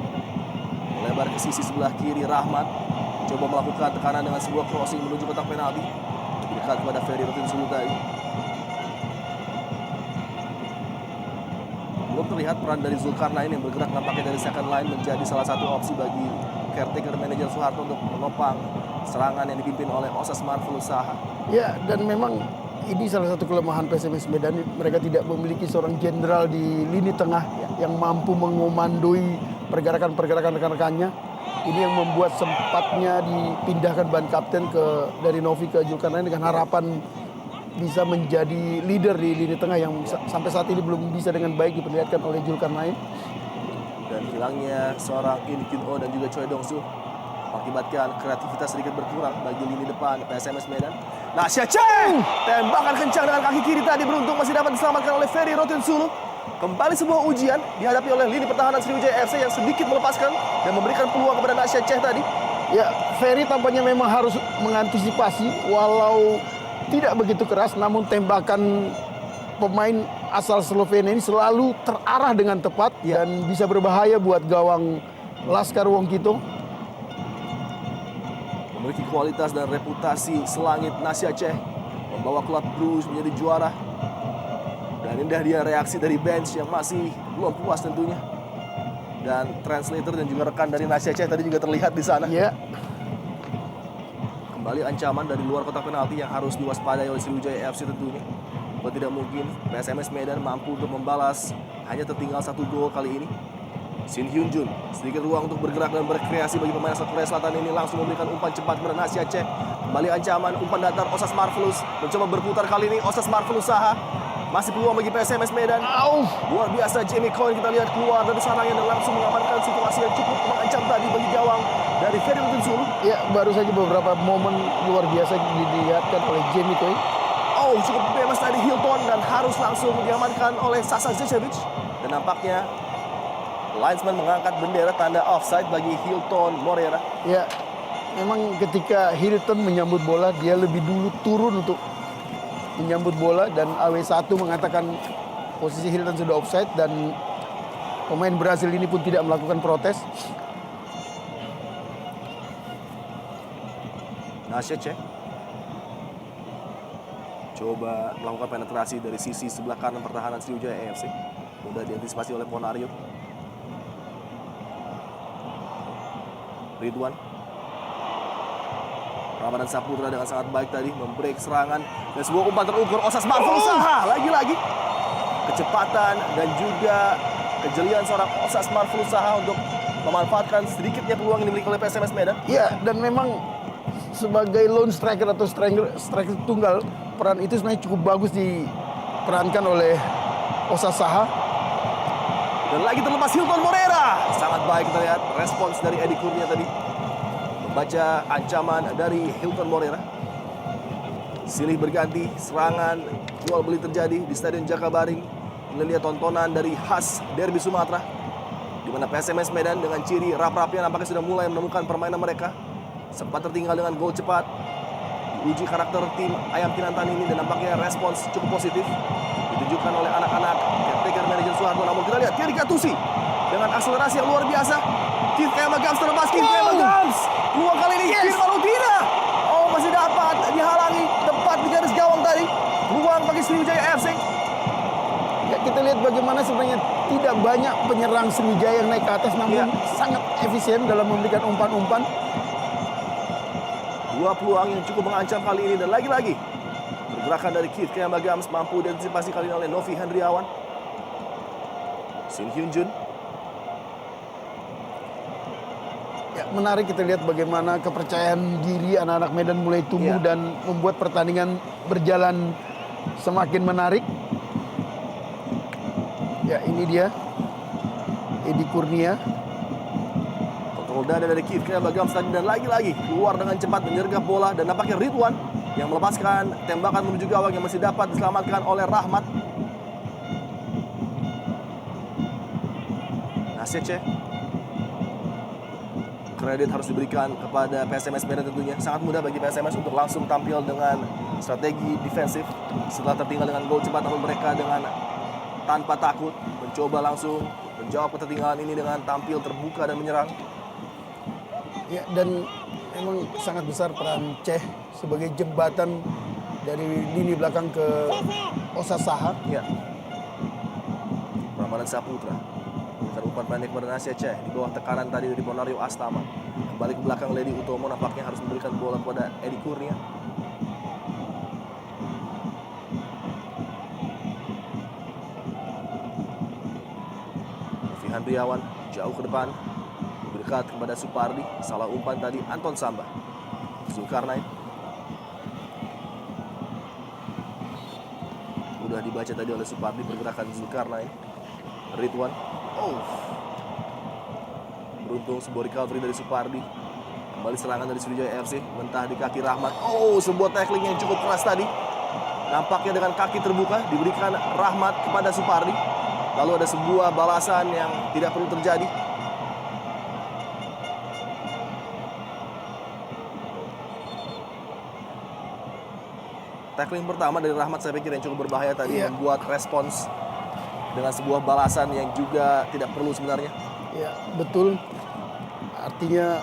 Melebar ke sisi sebelah kiri, Rahmat coba melakukan tekanan dengan sebuah crossing menuju kotak penalti. Dekat kepada Ferry Rotinsulu tadi. Belum terlihat peran dari Zulkarnain yang bergerak nampaknya dari second line menjadi salah satu opsi bagi caretaker manajer Soeharto untuk menopang serangan yang dipimpin oleh Osas Marvel Usaha. Ya, dan memang ini salah satu kelemahan PSMS Medan. Mereka tidak memiliki seorang jenderal di lini tengah yang mampu mengomandoi pergerakan-pergerakan rekan-rekannya. Ini yang membuat sempatnya dipindahkan ban kapten dari Novi ke Zulkarnain dengan harapan bisa menjadi leader di lini tengah yang sampai saat ini belum bisa dengan baik diperlihatkan oleh Zulkarnain. Dan hilangnya seorang In Kyun Oh dan juga Choi Dong Soo mengakibatkan kreativitas sedikit berkurang bagi lini depan PSMS Medan. Nah, Syaceng! Tembakan kencang dengan kaki kiri tadi beruntung masih dapat diselamatkan oleh Ferry Rotinsulu. Kembali sebuah ujian dihadapi oleh lini pertahanan Sriwijaya FC yang sedikit melepaskan dan memberikan peluang kepada Nasya Ceh tadi. Ya, Ferry tampaknya memang harus mengantisipasi walau tidak begitu keras, namun tembakan pemain asal Slovenia ini selalu terarah dengan tepat dan bisa berbahaya buat gawang Laskar Wongkito. Memiliki kualitas dan reputasi selangit Nasya Ceh, membawa klub Bruges menjadi juara. Dan indah dia reaksi dari bench yang masih belum puas tentunya. Dan translator dan juga rekan dari Nasya Ceh tadi juga terlihat di sana. Ya. Kembali ancaman dari luar kotak penalti yang harus diwaspadai oleh Sriwijaya FC tentunya. Kalau tidak mungkin PSMS Medan mampu untuk membalas, hanya tertinggal 1 gol kali ini. Shin Hyun Jun sedikit ruang untuk bergerak dan berkreasi bagi pemain asal Korea Selatan ini, langsung memberikan umpan cepat kepada Nasya Ceh. Kembali ancaman, umpan datar Osas Marvelous mencoba berputar kali ini. Osas Marvelous Usaha masih peluang bagi PSMS Medan. Luar biasa Jamie Coyne kita lihat keluar dari sarangnya dan langsung mengamankan situasi yang cukup mengancam tadi bagi gawang dari Ferry Rotinsulu. Ya, baru saja beberapa momen luar biasa dilihatkan oleh Jamie Coyne. Cukup bebas tadi Hilton dan harus langsung diamankan oleh Sasa Zecevic. Dan nampaknya linesman mengangkat bendera tanda offside bagi Hilton Moreira. Ya, memang ketika Hilton menyambut bola, dia lebih dulu turun untuk menyambut bola dan AW1 mengatakan posisi Hilton sudah offside dan pemain Brasil ini pun tidak melakukan protes. Nasya Ceh coba melakukan penetrasi dari sisi sebelah kanan pertahanan Sriwijaya FC. Mudah diantisipasi oleh Ponario. Ridwan Ramadan Saputra dengan sangat baik tadi membreak serangan dan sebuah umpan terukur Osas Marvel Usaha. Lagi-lagi kecepatan dan juga kejelian seorang Osas Marvel Usaha untuk memanfaatkan sedikitnya peluang yang dimiliki oleh PSMS Medan. Ya, dan memang sebagai lone striker atau striker tunggal, peran itu sebenarnya cukup bagus diperankan oleh Osas Saha. Dan lagi terlepas Hilton Moreira. Sangat baik kita lihat respons dari Edi Kurnia tadi. Membaca ancaman dari Hilton Moreira. Silih berganti, serangan, jual beli terjadi di Stadion Jakabaring. Ini lihat tontonan dari khas Derby Sumatera. Di mana PSMS Medan dengan ciri rap-rapnya nampaknya sudah mulai menemukan permainan mereka. Sempat tertinggal dengan gol cepat. Uji karakter tim Ayam Kinantan ini dan nampaknya respons cukup positif ditunjukkan oleh anak-anak caretaker manajer Soeharto. Namun kita lihat Thierry Gattuso dengan akselerasi yang luar biasa. Keith Kayamba Gams terlepas, Keith Kayamba Gams. Peluang kali ini Firman Utina. Masih dapat dihalangi tepat di garis gawang tadi. Peluang bagi Sriwijaya FC. Ya, kita lihat bagaimana sebenarnya tidak banyak penyerang Sriwijaya yang naik ke atas, namun sangat efisien dalam memberikan umpan-umpan. Dua peluang yang cukup mengancam kali ini dan lagi-lagi pergerakan dari Keith Kayambagams mampu diantisipasi kali ini oleh Novi Hendriawan. Shin Hyun Jun. Ya, menarik kita lihat bagaimana kepercayaan diri anak-anak Medan mulai tumbuh dan membuat pertandingan berjalan semakin menarik. Ya, ini dia Edi Kurnia. Kontrol dada dari Keith Kayambagams tadi dan lagi-lagi keluar dengan cepat menyergap bola dan nampaknya Ridwan yang melepaskan tembakan menuju gawang yang masih dapat diselamatkan oleh Rahmat. Nasece. Kredit harus diberikan kepada PSMS Medan tentunya. Sangat mudah bagi PSMS untuk langsung tampil dengan strategi defensif. Setelah tertinggal dengan gol cepat, namun mereka dengan tanpa takut mencoba langsung menjawab ketertinggalan ini dengan tampil terbuka dan menyerang. Ya, dan memang sangat besar peran Ceh sebagai jembatan dari lini belakang ke Osasaha. Ya. Ramadan Saputra. Umpan pendek kepada Nasece di bawah tekanan tadi dari Bonario Astama. Kembali ke belakang Ledi Utomo, nampaknya harus memberikan bola kepada Edi Kurnia. Novi Handriawan jauh ke depan, berdekat kepada Supardi. Salah umpan tadi Anton Samba. Zulkarnain. Udah dibaca tadi oleh Supardi pergerakan Zulkarnain. Ridwan. Beruntung sebuah recovery dari Supardi. Kembali serangan dari Sriwijaya FC. Mentah di kaki Rahmat. Sebuah tackling yang cukup keras tadi. Nampaknya dengan kaki terbuka diberikan Rahmat kepada Supardi. Lalu ada sebuah balasan yang tidak perlu terjadi. Tackling pertama dari Rahmat saya pikir yang cukup berbahaya tadi. Membuat respons dengan sebuah balasan yang juga tidak perlu sebenarnya. Ya, betul. Artinya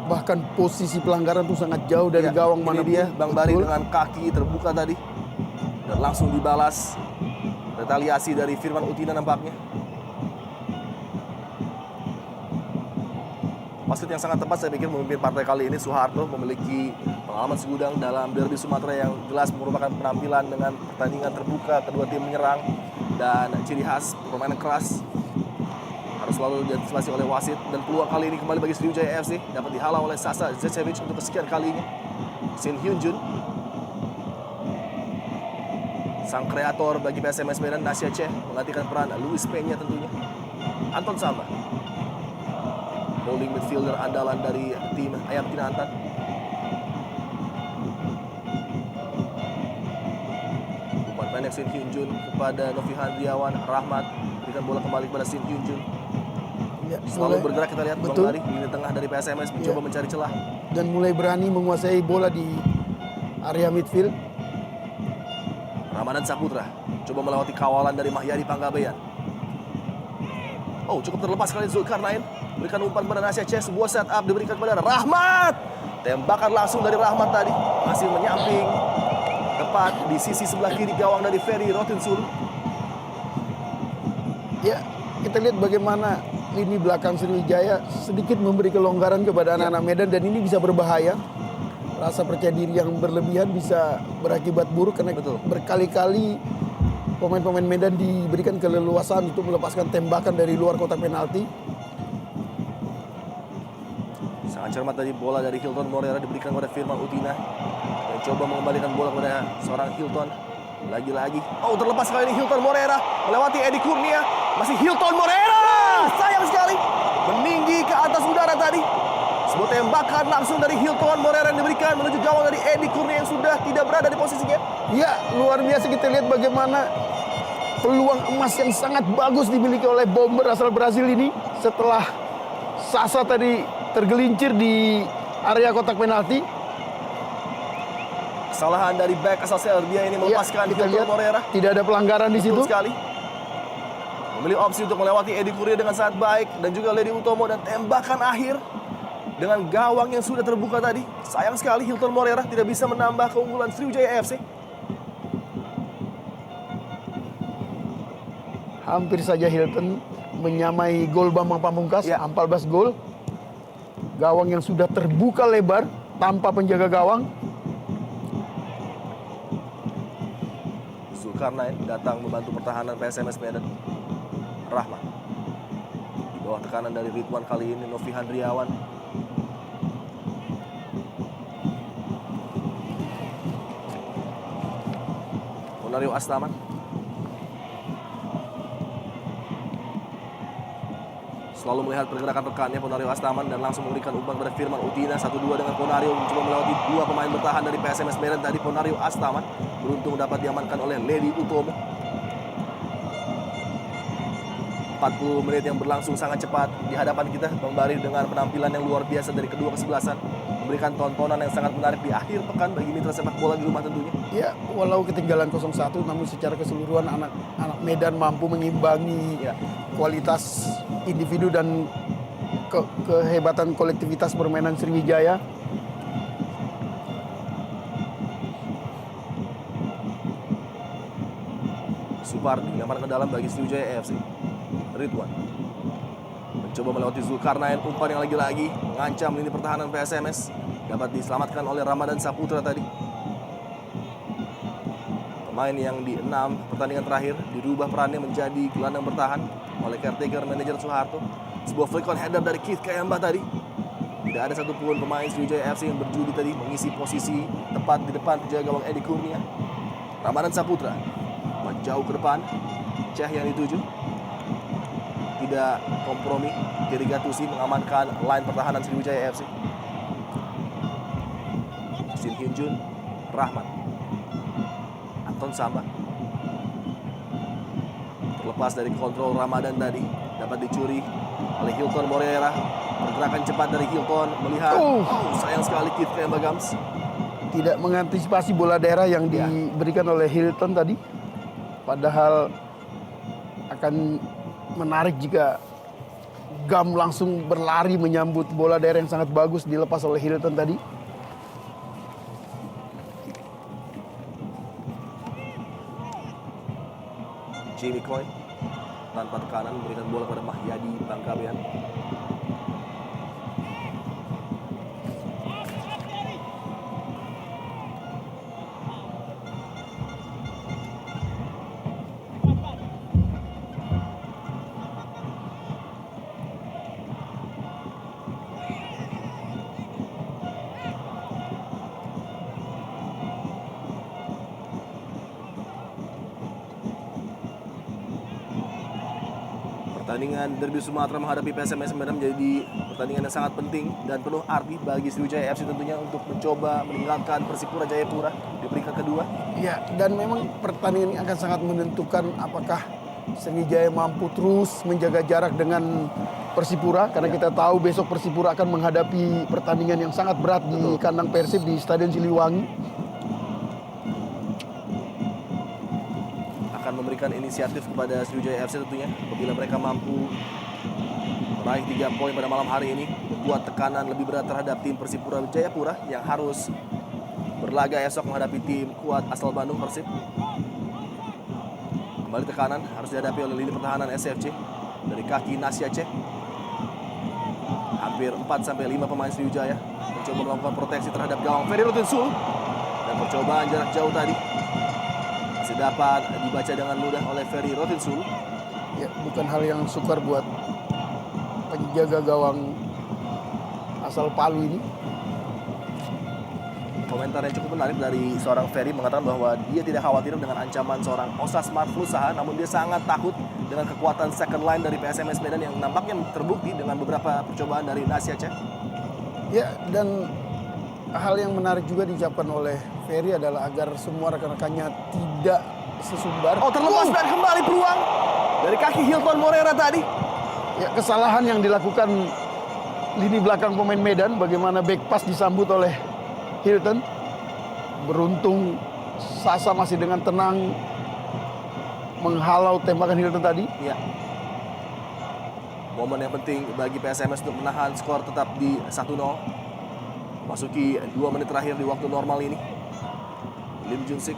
bahkan posisi pelanggaran itu sangat jauh dari gawang mana dia. Bang Bari dengan kaki terbuka tadi. Dan langsung dibalas. Retaliasi dari Firman Utina nampaknya. Wasit yang sangat tepat saya pikir memimpin partai kali ini. Soeharto memiliki pengalaman segudang dalam derby Sumatera yang jelas merupakan penampilan dengan pertandingan terbuka, kedua tim menyerang dan ciri khas permainan keras harus selalu diantisipasi oleh wasit. Dan peluang kali ini kembali bagi Sriwijaya FC dapat dihalau oleh Sasa Zecevic untuk kesekian kalinya. Shin Hyun Jun, sang kreator bagi PSMS Medan, Nasece menggantikan peran Luis Peña tentunya. Anton Samba, holding midfielder andalan dari tim Ayam Kinantan. Umpan pendek Shin Hyun Jun kepada Novi Handriawan. Rahmat berikan bola kembali kepada Shin Hyun Jun. Selalu bergerak kita lihat Bang Bari di tengah dari PSMS mencoba mencari celah. Dan mulai berani menguasai bola di area midfield. Ramadan Saputra coba melewati kawalan dari Mahyadi Panggabean. Cukup terlepas kali Zulkarnain. Berikan umpan kepada Nasece, sebuah setup diberikan kepada Rahmat. Tembakan langsung dari Rahmat tadi. Masih menyamping. Tepat di sisi sebelah kiri gawang dari Ferry Rotinsulu. Ya, kita lihat bagaimana lini belakang Sriwijaya sedikit memberi kelonggaran kepada anak-anak Medan dan ini bisa berbahaya. Rasa percaya diri yang berlebihan bisa berakibat buruk karena berkali-kali pemain-pemain Medan diberikan keleluasaan untuk melepaskan tembakan dari luar kotak penalti. Sangat cermat tadi bola dari Hilton Moreira diberikan kepada Firman Utina yang coba mengembalikan bola kepada seorang Hilton. Lagi-lagi, terlepas kali ini Hilton Moreira melewati Edi Kurnia. Masih Hilton Moreira, sayang sekali meninggi ke atas udara tadi. Sebuah tembakan langsung dari Hilton Moreira yang diberikan menuju gawang dari Edi Kurnia yang sudah tidak berada di posisinya. Ya, luar biasa kita lihat bagaimana peluang emas yang sangat bagus dimiliki oleh bomber asal Brazil ini setelah Sasa tadi tergelincir di area kotak penalti. Kesalahan dari back asal Serbia ini melepaskan Hilton Moreira. Tidak ada pelanggaran di situ. Sekali. Memilih opsi untuk melewati Edi Kurnia dengan sangat baik dan juga Ledi Utomo dan tembakan akhir dengan gawang yang sudah terbuka tadi. Sayang sekali Hilton Moreira tidak bisa menambah keunggulan Sriwijaya FC. Hampir saja Hilton menyamai gol Bambang Pamungkas, 14 gol. Gawang yang sudah terbuka lebar tanpa penjaga gawang. Zulkarnain datang membantu pertahanan PSMS Medan. Rahmat. Di bawah tekanan dari Ridwan kali ini Novi Handriawan. Ponario Astaman. Selalu melihat pergerakan rekannya Ponario Astaman dan langsung memberikan umpan kepada Firman Utina. 1-2 dengan Ponario mencoba melewati dua pemain bertahan dari PSMS Medan tadi. Ponario Astaman beruntung dapat diamankan oleh Ledi Utomo. 40 menit yang berlangsung sangat cepat di hadapan kita, Bang Bari, dengan penampilan yang luar biasa dari kedua kesebelasan, memberikan tontonan yang sangat menarik di akhir pekan bagi mitra sepak bola di rumah tentunya. Ya, walau ketinggalan 0-1, namun secara keseluruhan anak Medan mampu mengimbangi kualitas individu dan kehebatan kolektivitas permainan Sriwijaya. Supardi lempar ke dalam bagi Sriwijaya FC. Ridwan mencoba melewati Zulkarnain, umpan yang lagi-lagi mengancam lini pertahanan PSMS, dapat diselamatkan oleh Ramadan Saputra tadi. Pemain yang di 6 pertandingan terakhir dirubah perannya menjadi gelandang bertahan oleh caretaker manajer Soeharto. Sebuah flick on header dari Keith Kayamba tadi. Tidak ada satupun pemain Sriwijaya FC yang berjudi tadi mengisi posisi tepat di depan penjaga gawang Edi Kurnia. Ramadan Saputra jauh ke depan, Ceh yang dituju. Tidak kompromi, Thierry Gattuso mengamankan line pertahanan Sriwijaya FC. Shin Hyun Jun, Rahmat, Anton Samba. Terlepas dari kontrol Ramadan tadi, dapat dicuri oleh Hilton Moreira. Pergerakan cepat dari Hilton, melihat sayang sekali Keith Kayamba Gams tidak mengantisipasi bola daerah yang diberikan oleh Hilton tadi. Padahal akan menarik jika Gam langsung berlari menyambut bola daerah yang sangat bagus dilepas oleh Hilton tadi. Jamie Coy tanpa tekanan memberikan bola kepada Mahyadi Bangkabean. Pertandingan Derby Sumatera menghadapi PSMS Medan menjadi pertandingan yang sangat penting dan penuh arti bagi Sriwijaya FC tentunya untuk mencoba meninggalkan Persipura Jayapura di peringkat kedua. Ya, dan memang pertandingan ini akan sangat menentukan apakah Sriwijaya mampu terus menjaga jarak dengan Persipura, karena kita tahu besok Persipura akan menghadapi pertandingan yang sangat berat di kandang Persib di Stadion Siliwangi. Memberikan inisiatif kepada Sriwijaya FC tentunya apabila mereka mampu meraih 3 poin pada malam hari ini, membuat tekanan lebih berat terhadap tim Persipura Jayapura yang harus berlaga esok menghadapi tim kuat asal Bandung, Persib. Kembali tekanan harus dihadapi oleh lini pertahanan SFC dari kaki Nasya Ceh. Hampir 4-5 pemain Sriwijaya mencoba melakukan proteksi terhadap gawang Ferry Rotinsulu, dan percobaan jarak jauh tadi dapat dibaca dengan mudah oleh Ferry Rotinsulu. Ya, bukan hal yang sukar buat penjaga gawang asal Palu ini. Komentar yang cukup menarik dari seorang Ferry mengatakan bahwa dia tidak khawatir dengan ancaman seorang Osas Marflusaha, namun dia sangat takut dengan kekuatan second line dari PSMS Medan yang nampaknya terbukti dengan beberapa percobaan dari Nasya Ceh. Ya, dan hal yang menarik juga diucapkan oleh Ferry adalah agar semua rekan-rekannya tidak sesumbar. Terlepas dan kembali peluang dari kaki Hilton Moreira tadi. Ya, kesalahan yang dilakukan lini belakang pemain Medan, bagaimana back pass disambut oleh Hilton. Beruntung Sasa masih dengan tenang menghalau tembakan Hilton tadi. Ya. Momen yang penting bagi PSMS untuk menahan skor tetap di 1-0. Masuki 2 menit terakhir di waktu normal ini. Lim Junsik.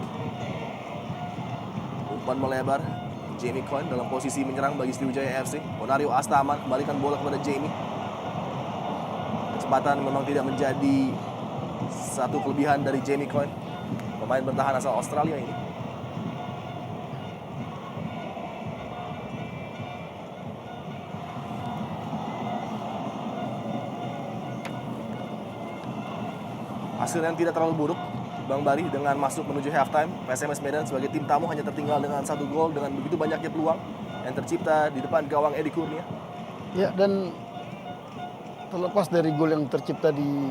Umpan melebar. Jamie Coyne dalam posisi menyerang bagi Sriwijaya FC. Ponario Astaman kembalikan bola kepada Jamie. Kecepatan memang tidak menjadi satu kelebihan dari Jamie Coyne, pemain bertahan asal Australia ini. Hasil yang tidak terlalu buruk, Bang Bari, dengan masuk menuju halftime. PSMS Medan sebagai tim tamu hanya tertinggal dengan 1 gol dengan begitu banyaknya peluang yang tercipta di depan gawang Edi Kurnia. Ya, dan terlepas dari gol yang tercipta di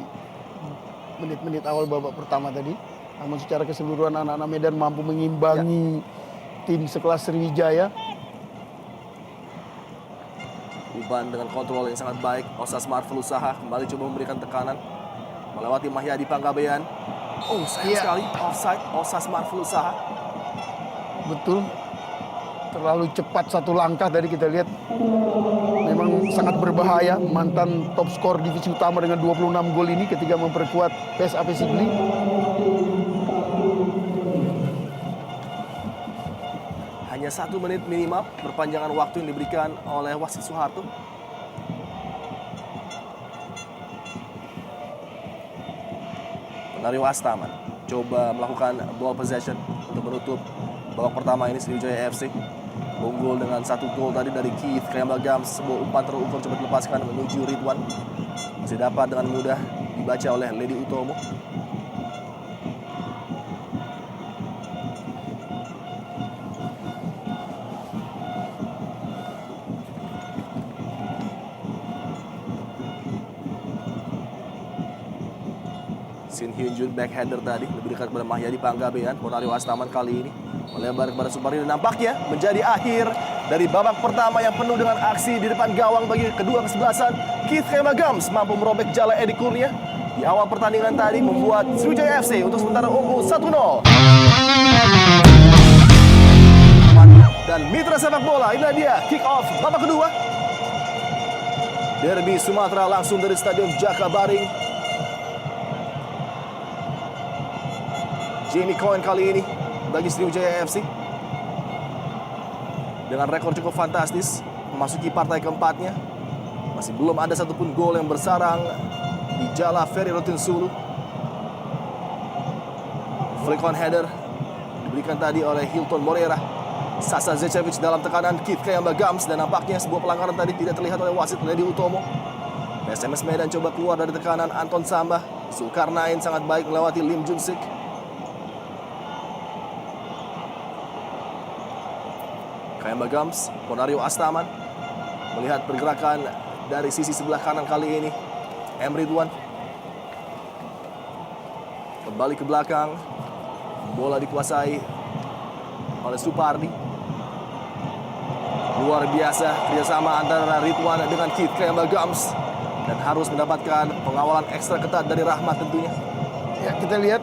menit-menit awal babak pertama tadi, namun secara keseluruhan anak-anak Medan mampu mengimbangi tim sekelas Sriwijaya. Uban dengan kontrol yang sangat baik. Osa Smart berusaha kembali coba memberikan tekanan melewati Mahyadi Panggabean. Oh, sayang sekali, offside. Osa Smart berusaha. Betul. Terlalu cepat satu langkah tadi kita lihat. Memang sangat berbahaya. Mantan top skor divisi utama dengan 26 gol ini ketika memperkuat PSAP Sigli. Hanya 1 menit minimal perpanjangan waktu yang diberikan oleh wasit Soeharto. Nario Astaman coba melakukan ball possession untuk menutup babak pertama ini. Sriwijaya FC unggul dengan 1 gol tadi dari Keith Kayambagams. Sebuah umpan terukur coba dilepaskan menuju Ridwan. Masih dapat dengan mudah dibaca oleh Lady Utomo. Shin Hyun Jun backhander tadi lebih dekat kepada Mahyadi Panggabean. Bonario Astaman kali ini melebar kepada Supardi dan nampaknya menjadi akhir dari babak pertama yang penuh dengan aksi di depan gawang bagi kedua kesebelasan. Keith Kayambagams mampu merobek jala Edi Kurnia di awal pertandingan tadi membuat Sriwijaya FC untuk sementara unggul 1-0. Dan mitra sepak bola, inilah dia kick off babak kedua. Derby Sumatera langsung dari Stadion Jakabaring. Jamie Coyne kali ini bagi Sriwijaya FC dengan rekor cukup fantastis memasuki partai keempatnya. Masih belum ada satupun gol yang bersarang di jala Ferry Rotin Sulu. Flick on header diberikan tadi oleh Hilton Moreira. Sasa Zecevic dalam tekanan Keith Kayambagams dan nampaknya sebuah pelanggaran tadi tidak terlihat oleh wasit Lady Utomo. PSMS Medan coba keluar dari tekanan Anton Sambah. Zulkarnain sangat baik melewati Lim Junsik. Kayambagams, Bonario Astaman melihat pergerakan dari sisi sebelah kanan kali ini. M. Ridwan kembali ke belakang, bola dikuasai oleh Supardi. Luar biasa kerjasama antara Ridwan dengan Keith Kayambagams dan harus mendapatkan pengawalan ekstra ketat dari Rahmat tentunya. Ya, kita lihat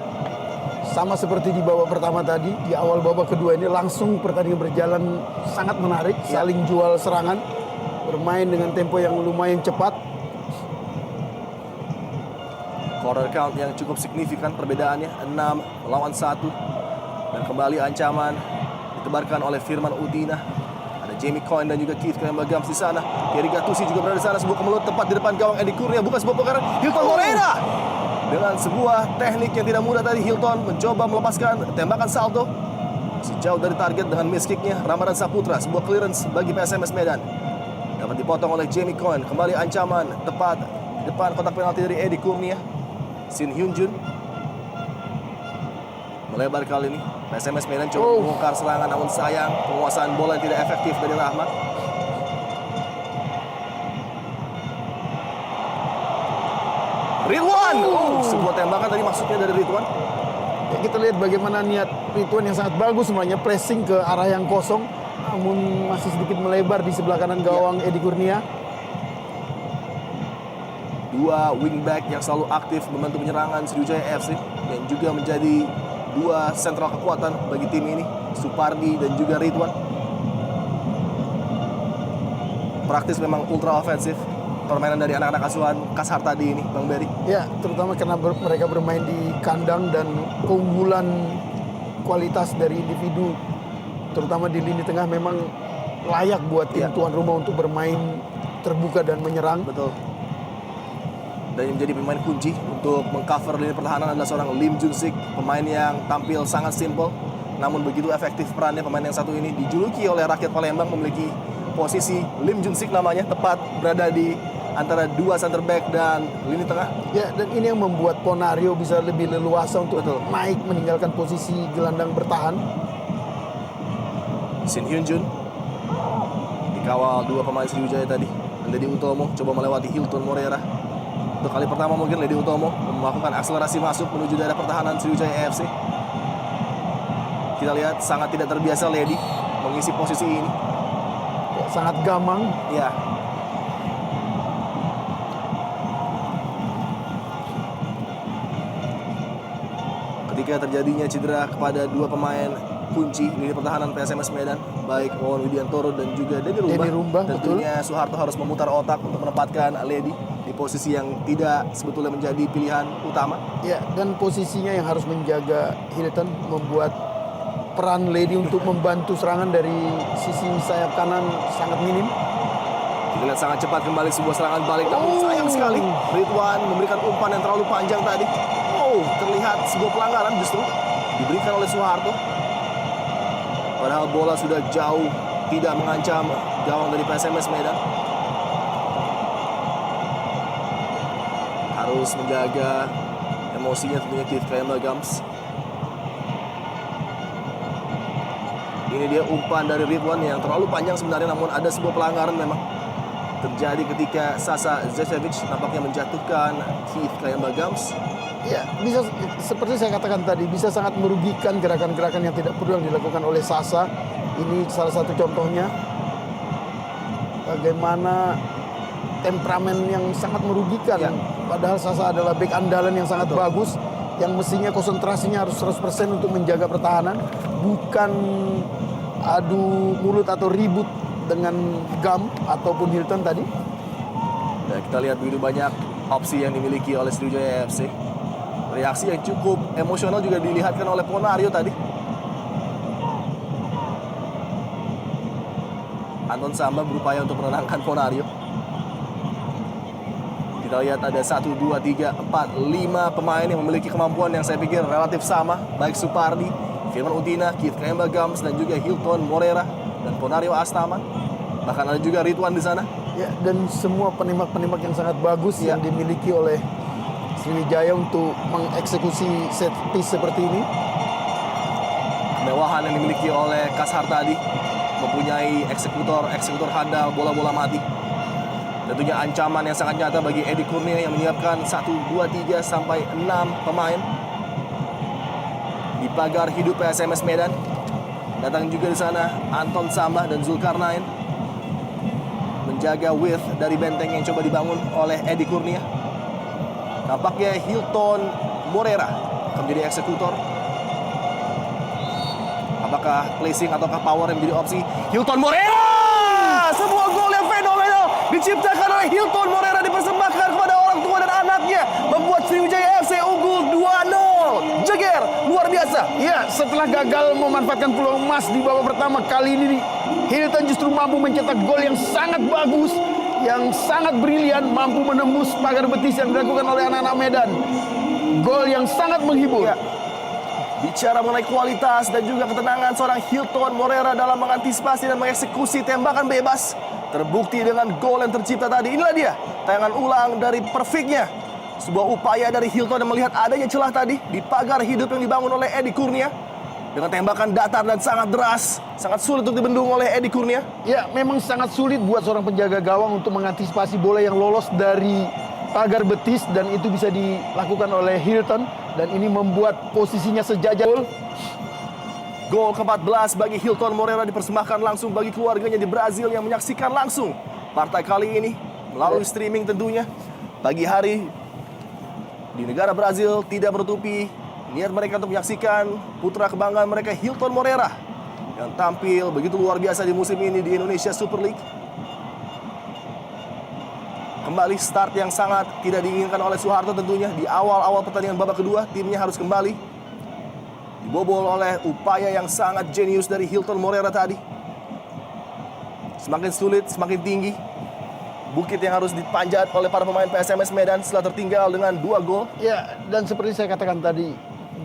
sama seperti di babak pertama tadi, di awal babak kedua ini langsung pertandingan berjalan sangat menarik, saling jual serangan, bermain dengan tempo yang lumayan cepat. Corner count yang cukup signifikan perbedaannya, 6 melawan 1. Dan kembali ancaman ditebarkan oleh Firman Udina. Ada Jamie Coyne dan juga Keith Kayambagams di sana. Kerry Gattuso juga berada di sana, sebuah kemelut tepat di depan gawang Edi Kurnia, bukan sebuah pelanggaran. Hilton Moreira dengan sebuah teknik yang tidak mudah tadi, Hilton mencoba melepaskan tembakan salto sejauh dari target dengan miss kicknya Ramadan Saputra. Sebuah clearance bagi PSMS Medan dapat dipotong oleh Jamie Coyne. Kembali ancaman tepat di depan kotak penalti dari Edi Kurnia. Shin Hyun Jun melebar kali ini. PSMS Medan coba membongkar serangan, namun sayang penguasaan bola yang tidak efektif dari Rahmat. Ridwan, sebuah tembakan tadi maksudnya dari Ridwan. Ya, kita lihat bagaimana niat Ridwan yang sangat bagus semuanya, pressing ke arah yang kosong, namun masih sedikit melebar di sebelah kanan gawang Edi Kurnia. Dua wingback yang selalu aktif membantu penyerangan Sriwijaya FC dan juga menjadi dua sentral kekuatan bagi tim ini, Supardi dan juga Ridwan. Praktis memang ultra ofensif permainan dari anak-anak asuhan Kashar tadi ini, Bang Berry. Ya, terutama karena mereka bermain di kandang dan keunggulan kualitas dari individu, terutama di lini tengah, memang layak buat tim tuan rumah untuk bermain terbuka dan menyerang. Betul. Dan yang menjadi pemain kunci untuk mengcover lini pertahanan adalah seorang Lim Jun-sik, pemain yang tampil sangat simple namun begitu efektif perannya. Pemain yang satu ini dijuluki oleh rakyat Palembang memiliki posisi Lim Jun-sik namanya, tepat berada di antara dua center back dan lini tengah. Ya, dan ini yang membuat Ponario bisa lebih leluasa untuk naik meninggalkan posisi gelandang bertahan. Shin Hyun-jun dikawal dua pemain Sriwijaya tadi. Ledi Utomo coba melewati Hilton Moreira. Untuk kali pertama mungkin Ledi Utomo melakukan akselerasi masuk menuju daerah pertahanan Sriwijaya FC. Kita lihat sangat tidak terbiasa Ledi mengisi posisi ini. Ya, sangat gamang. Ya. Ketika terjadinya cedera kepada dua pemain kunci lini pertahanan PSMS Medan, baik Wawan Widiantoro dan juga Denny Rumbah, tentunya Soeharto harus memutar otak untuk menempatkan Ledi di posisi yang tidak sebetulnya menjadi pilihan utama. Ya, dan posisinya yang harus menjaga Hilton membuat peran Ledi untuk membantu serangan dari sisi sayap kanan sangat minim. Kita lihat sangat cepat kembali sebuah serangan balik, namun sayang sekali Ridwan memberikan umpan yang terlalu panjang tadi. Terlihat sebuah pelanggaran justru diberikan oleh Soeharto. Padahal bola sudah jauh tidak mengancam gawang dari PSMS Medan. Harus menjaga emosinya tentunya Keith Gams. Ini dia umpan dari Ridwan yang terlalu panjang sebenarnya, namun ada sebuah pelanggaran memang terjadi ketika Sasa Zečević nampaknya menjatuhkan Keith Gams. Ya, bisa seperti saya katakan tadi, bisa sangat merugikan gerakan-gerakan yang tidak perlu yang dilakukan oleh Sasa. Ini salah satu contohnya. Bagaimana temperamen yang sangat merugikan. Ya. Padahal Sasa adalah bek andalan yang sangat bagus, yang mestinya konsentrasinya harus 100% untuk menjaga pertahanan, bukan adu mulut atau ribut dengan Gam ataupun Hilton tadi. Ya, kita lihat begitu banyak opsi yang dimiliki oleh Sriwijaya FC. Reaksi yang cukup emosional juga dilihatkan oleh Ponario tadi. Anton Samba berupaya untuk menenangkan Ponario. Kita lihat ada 1, 2, 3, 4, 5 pemain yang memiliki kemampuan yang saya pikir relatif sama. Baik Supardi, Firman Utina, Keith Gams, dan juga Hilton Moreira dan Ponario Astama. Bahkan ada juga Ridwan di sana. Ya, dan semua penembak-penembak yang sangat bagus yang dimiliki oleh Sriwijaya untuk mengeksekusi set piece seperti ini. Kemewahan yang dimiliki oleh Kashar tadi, mempunyai eksekutor handal bola-bola mati. Tentunya ancaman yang sangat nyata bagi Edi Kurnia yang menyiapkan 1, 2, 3 sampai 6 pemain di pagar hidup PSMS Medan. Datang juga di sana Anton Sambah dan Zulkarnain menjaga width dari benteng yang coba dibangun oleh Edi Kurnia. Nampaknya Hilton Moreira akan menjadi eksekutor. Apakah placing ataukah power yang menjadi opsi? Hilton Moreira! Sebuah gol yang fenomenal diciptakan oleh Hilton Moreira, dipersembahkan kepada orang tua dan anaknya, membuat Sriwijaya FC unggul 2-0. Jeger, luar biasa. Ya, setelah gagal memanfaatkan peluang emas di babak pertama, kali ini Hilton justru mampu mencetak gol yang sangat bagus, yang sangat brilian, mampu menembus pagar betis yang dilakukan oleh anak-anak Medan. Gol yang sangat menghibur. Ya. Bicara mengenai kualitas dan juga ketenangan seorang Hilton Moreira dalam mengantisipasi dan mengeksekusi tembakan bebas, terbukti dengan gol yang tercipta tadi. Inilah dia tayangan ulang dari perfectnya. Sebuah upaya dari Hilton yang melihat adanya celah tadi di pagar hidup yang dibangun oleh Edi Kurnia. Dengan tembakan datar dan sangat deras, sangat sulit untuk dibendung oleh Edi Kurnia. Ya, memang sangat sulit buat seorang penjaga gawang untuk mengantisipasi bola yang lolos dari pagar betis, dan itu bisa dilakukan oleh Hilton, dan ini membuat posisinya sejajar. Gol ke-14 bagi Hilton Moreira dipersembahkan langsung bagi keluarganya di Brazil yang menyaksikan langsung partai kali ini melalui streaming tentunya. Pagi hari di negara Brazil tidak menutupi niat mereka untuk menyaksikan putra kebanggaan mereka Hilton Moreira yang tampil begitu luar biasa di musim ini di Indonesia Super League. Kembali start yang sangat tidak diinginkan oleh Soeharto tentunya. Di awal-awal pertandingan babak kedua, timnya harus kembali. Dibobol oleh upaya yang sangat jenius dari Hilton Moreira tadi. Semakin sulit, semakin tinggi. bukit yang harus dipanjat oleh para pemain PSMS Medan setelah tertinggal dengan 2 gol. Ya, dan seperti saya katakan tadi,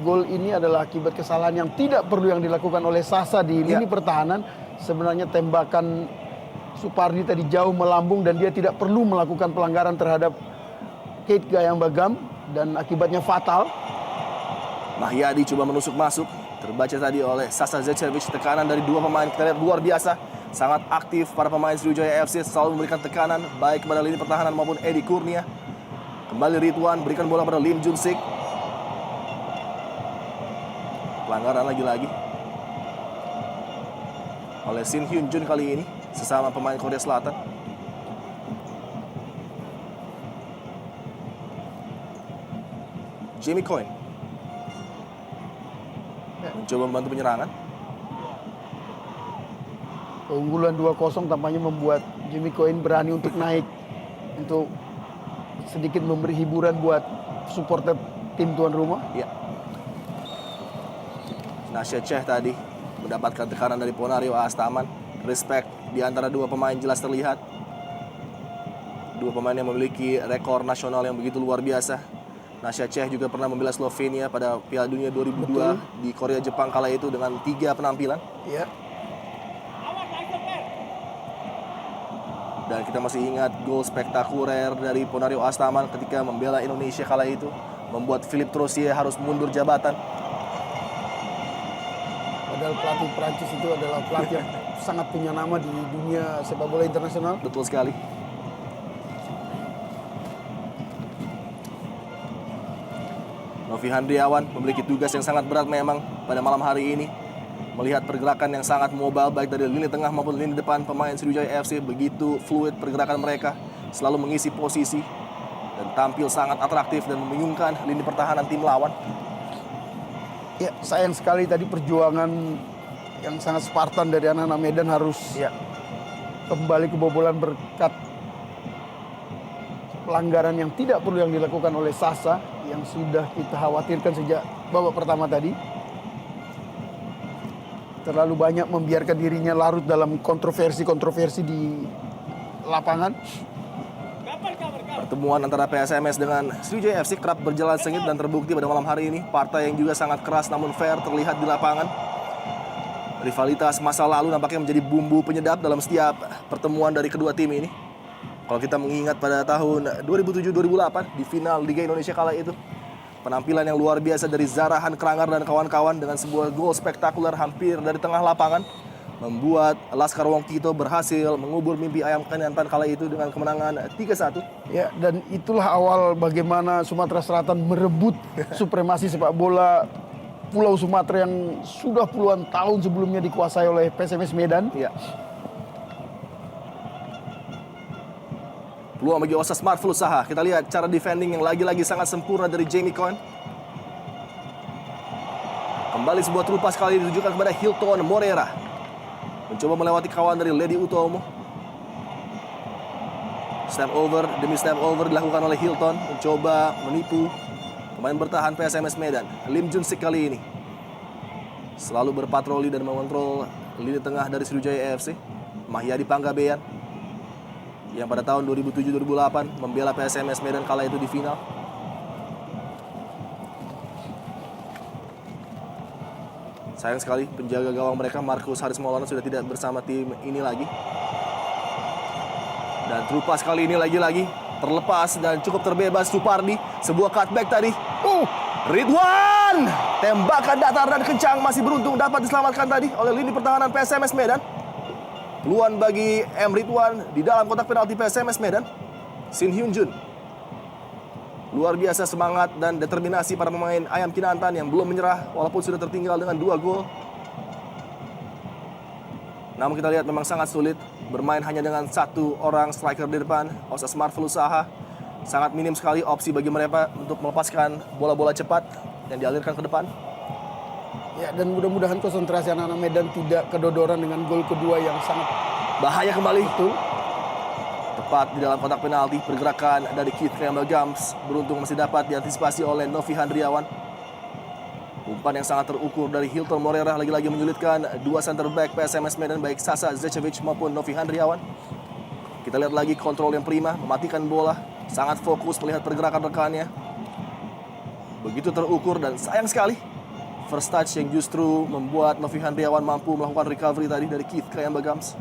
gol ini adalah akibat kesalahan yang tidak perlu yang dilakukan oleh Sasa di lini pertahanan. Sebenarnya tembakan Supardi tadi jauh melambung dan dia tidak perlu melakukan pelanggaran terhadap Keith Gayam Bagam dan akibatnya fatal. Mahyadi coba menusuk masuk, terbaca tadi oleh Sasa Zečević. Tekanan dari 2 pemain kita lihat luar biasa, sangat aktif para pemain Sriwijaya FC, selalu memberikan tekanan baik kepada lini pertahanan maupun Edi Kurnia. Kembali Ridwan berikan bola pada Lim Junsik. Pelanggaran lagi-lagi oleh Shin Hyun Jun kali ini, sesama pemain Korea Selatan. Jamie Coyne mencoba membantu penyerangan. Keunggulan 2-0 tampaknya membuat Jamie Coyne berani untuk naik, untuk sedikit memberi hiburan buat supporter tim tuan rumah. Ya. Nasya Cech tadi mendapatkan tekanan dari Ponario Astaman. Respect di antara 2 pemain jelas terlihat. 2 pemain yang memiliki rekor nasional yang begitu luar biasa. Nasya Cech juga pernah membela Slovenia pada Piala Dunia 2002 di Korea Jepang kala itu dengan 3 penampilan. Ya. Dan kita masih ingat gol spektakuler dari Ponario Astaman ketika membela Indonesia kala itu, membuat Philippe Troussier harus mundur jabatan. Padahal pelatih Prancis itu adalah pelatih yang sangat punya nama di dunia sepak bola internasional. Betul sekali. Novi Handriawan memiliki tugas yang sangat berat memang pada malam hari ini. Melihat pergerakan yang sangat mobile baik dari lini tengah maupun lini depan pemain Sriwijaya FC, begitu fluid pergerakan mereka, selalu mengisi posisi dan tampil sangat atraktif dan membingungkan lini pertahanan tim lawan. Ya, sayang sekali tadi perjuangan yang sangat Spartan dari anak-anak Medan harus kembali kebobolan berkat pelanggaran yang tidak perlu yang dilakukan oleh Sasa yang sudah kita khawatirkan sejak babak pertama tadi. Terlalu banyak membiarkan dirinya larut dalam kontroversi-kontroversi di lapangan. Pertemuan antara PSMS dengan Sriwijaya FC kerap berjalan sengit dan terbukti pada malam hari ini. Partai yang juga sangat keras namun fair terlihat di lapangan. Rivalitas masa lalu nampaknya menjadi bumbu penyedap dalam setiap pertemuan dari kedua tim ini. Kalau kita mengingat pada tahun 2007-2008 di final Liga Indonesia kala itu, penampilan yang luar biasa dari Zarahan Kranggar dan kawan-kawan dengan sebuah gol spektakuler hampir dari tengah lapangan membuat Laskar Wong Kito berhasil mengubur mimpi Ayam Kinantan kala itu dengan kemenangan 3-1. Ya, dan itulah awal bagaimana Sumatera Selatan merebut supremasi sepak bola Pulau Sumatera yang sudah puluhan tahun sebelumnya dikuasai oleh PSMS Medan. Ya. Peluang bagi Osas Marvel usaha. Kita lihat cara defending yang lagi-lagi sangat sempurna dari Jamie Coyne. Kembali sebuah terupas kali ditujukan kepada Hilton Moreira. Mencoba melewati kawan dari Lady Utomo. Step over demi step over dilakukan oleh Hilton. Mencoba menipu pemain bertahan PSMS Medan. Lim Junsik kali ini selalu berpatroli dan mengontrol lini tengah dari Sriwijaya FC. Mahyadi Panggabean yang pada tahun 2007-2008 membela PSMS Medan kala itu di final. Sayang sekali penjaga gawang mereka Marcus Haris Maulana sudah tidak bersama tim ini lagi. Dan terupas kali ini lagi-lagi terlepas dan cukup terbebas Supardi. Sebuah cutback tadi. Ridwan! Tembakan datar dan kencang masih beruntung dapat diselamatkan tadi oleh lini pertahanan PSMS Medan. Peluang bagi M. Ridwan di dalam kotak penalti PSMS Medan. Shin Hyun Jun. Luar biasa semangat dan determinasi para pemain Ayam Kinantan yang belum menyerah walaupun sudah tertinggal dengan 2 gol. Namun kita lihat memang sangat sulit bermain hanya dengan 1 orang striker di depan. Osas Marvel usaha. Sangat minim sekali opsi bagi mereka untuk melepaskan bola-bola cepat yang dialirkan ke depan. Ya, dan mudah-mudahan konsentrasi anak-anak Medan tidak kedodoran dengan gol kedua yang sangat bahaya kembali. betul. Tepat di dalam kotak penalti, pergerakan dari Keith Gams beruntung masih dapat diantisipasi oleh Novi Handriawan. Umpan yang sangat terukur dari Hilton Moreira lagi-lagi menyulitkan 2 center back PSMS Medan baik Sasa Zečević maupun Novi Handriawan. Kita lihat lagi kontrol yang prima, mematikan bola, sangat fokus melihat pergerakan rekannya. Begitu terukur dan sayang sekali first touch yang justru membuat Novi Handriawan mampu melakukan recovery tadi dari Keith Kayambagams.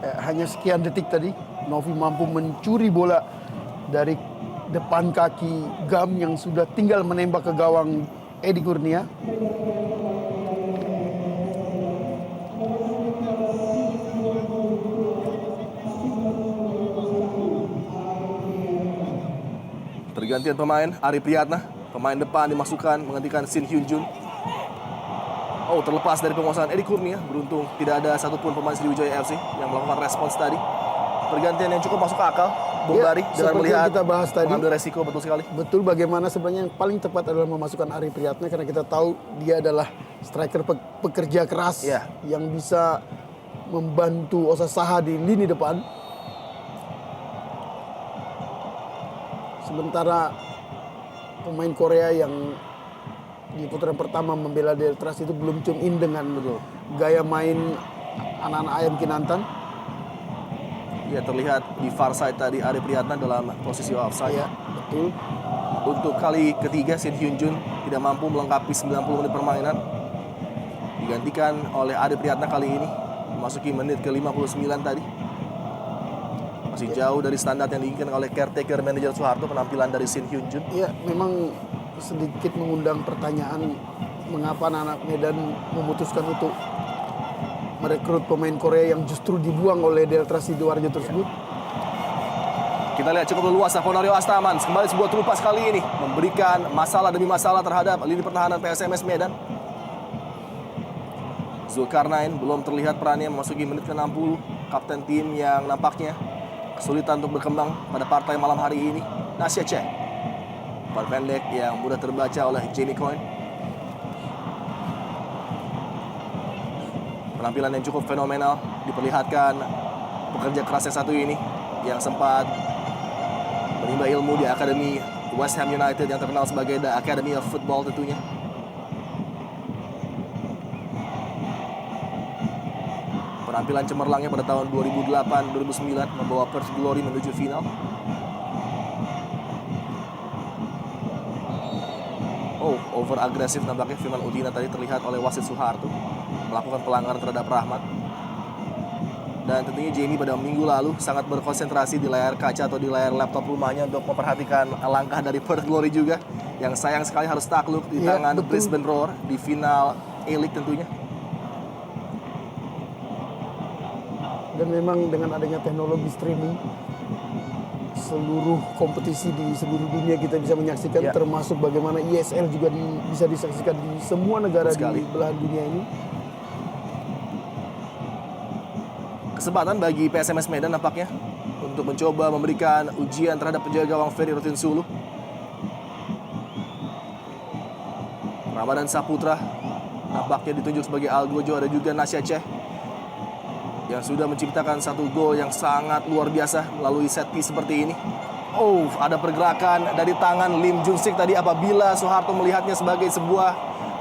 Hanya sekian detik tadi Novi mampu mencuri bola dari depan kaki Gam yang sudah tinggal menembak ke gawang Edi Kurnia. Pergantian pemain, Ari Priyatna, pemain depan dimasukkan menggantikan Shin Hyun Jun. Oh, terlepas dari penguasaan Edi Kurnia, beruntung tidak ada satupun pemain Sriwijaya FC yang melakukan respons tadi. Pergantian yang cukup masuk akal, Bung Bari, dengan melihat kita bahas tadi, mengambil resiko, betul sekali. Betul, bagaimana sebenarnya yang paling tepat adalah memasukkan Ari Priyatna karena kita tahu dia adalah striker pekerja keras yang bisa membantu Osa Saha di lini depan. Sementara pemain Korea yang di putaran pertama membela Deltras itu belum tune in dengan gaya main anak-anak Ayam Kinantan. Ya, terlihat di far side tadi Ari Priyatna dalam posisi offside. Ya, betul. Untuk kali ketiga Shin Hyun Jun tidak mampu melengkapi 90 menit permainan. Digantikan oleh Ari Priyatna kali ini memasuki menit ke-59 tadi. Masih jauh dari standar yang diinginkan oleh caretaker manajer Soeharto penampilan dari Shin Hyun Jun. Ya, memang sedikit mengundang pertanyaan mengapa anak Medan memutuskan untuk merekrut pemain Korea yang justru dibuang oleh Deltras Sidoarjo tersebut. Kita lihat cukup leluasa Ponario Astaman kembali sebuah terupas kali ini memberikan masalah demi masalah terhadap lini pertahanan PSMS Medan. Zulkarnain belum terlihat perannya memasuki menit ke-60. Kapten tim yang nampaknya kesulitan untuk berkembang pada partai malam hari ini, Nasya Che. Umpan pendek yang mudah terbaca oleh Jamie Coyne. Penampilan yang cukup fenomenal diperlihatkan pekerja keras yang satu ini yang sempat menimba ilmu di Akademi West Ham United yang terkenal sebagai The Academy of Football tentunya. Penampilan cemerlangnya pada tahun 2008-2009 membawa Perth Glory menuju final. Oh, over agresif nampaknya Firman Udina tadi terlihat oleh wasit Soeharto melakukan pelanggaran terhadap Rahmat. Dan tentunya Jamie pada minggu lalu sangat berkonsentrasi di layar kaca atau di layar laptop rumahnya untuk memperhatikan langkah dari Perth Glory juga yang sayang sekali harus takluk di tangan Brisbane Roar di final A-League tentunya. Dan memang dengan adanya teknologi streaming, seluruh kompetisi di seluruh dunia kita bisa menyaksikan, termasuk bagaimana ESL juga bisa disaksikan di semua negara di belahan dunia ini. Kesempatan bagi PSMS Medan nampaknya untuk mencoba memberikan ujian terhadap penjaga gawang Ferry Rotin Sulu. Ramadan Saputra nampaknya ditunjuk sebagai Algojo, ada juga Nasya Che yang sudah menciptakan satu gol yang sangat luar biasa melalui set piece seperti ini. Oh, ada pergerakan dari tangan Lim Jun Sik tadi apabila Soeharto melihatnya sebagai sebuah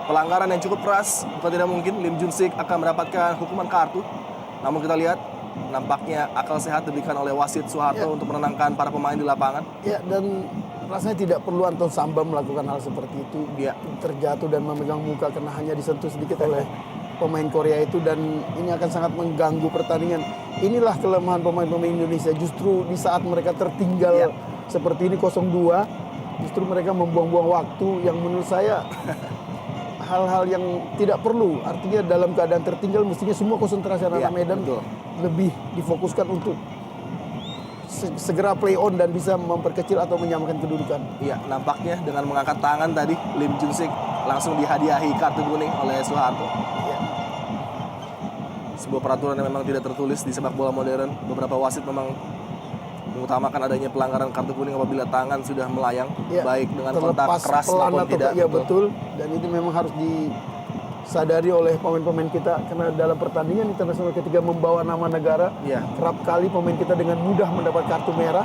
pelanggaran yang cukup keras. Bukan tidak mungkin Lim Jun Sik akan mendapatkan hukuman kartu. Namun kita lihat nampaknya akal sehat diberikan oleh wasit Soeharto untuk menenangkan para pemain di lapangan. Ya, dan rasanya tidak perlu Anton Samba melakukan hal seperti itu. Dia terjatuh dan memegang muka karena hanya disentuh sedikit oleh pemain Korea itu, dan ini akan sangat mengganggu pertandingan. Inilah kelemahan pemain-pemain Indonesia, justru di saat mereka tertinggal seperti ini 0-2, justru mereka membuang-buang waktu yang menurut saya hal-hal yang tidak perlu. Artinya dalam keadaan tertinggal mestinya semua konsentrasi anak Medan lebih difokuskan untuk segera play on dan bisa memperkecil atau menyamakan kedudukan. Iya, nampaknya dengan mengangkat tangan tadi Lim Jun Sik langsung dihadiahi kartu kuning oleh Soeharto. Sebuah peraturan yang memang tidak tertulis di sepak bola modern. Beberapa wasit memang mengutamakan adanya pelanggaran kartu kuning apabila tangan sudah melayang, baik dengan kontak keras maupun tidak. Ya betul, dan ini memang harus disadari oleh pemain-pemain kita karena dalam pertandingan internasional ketika membawa nama negara, kerap kali pemain kita dengan mudah mendapat kartu merah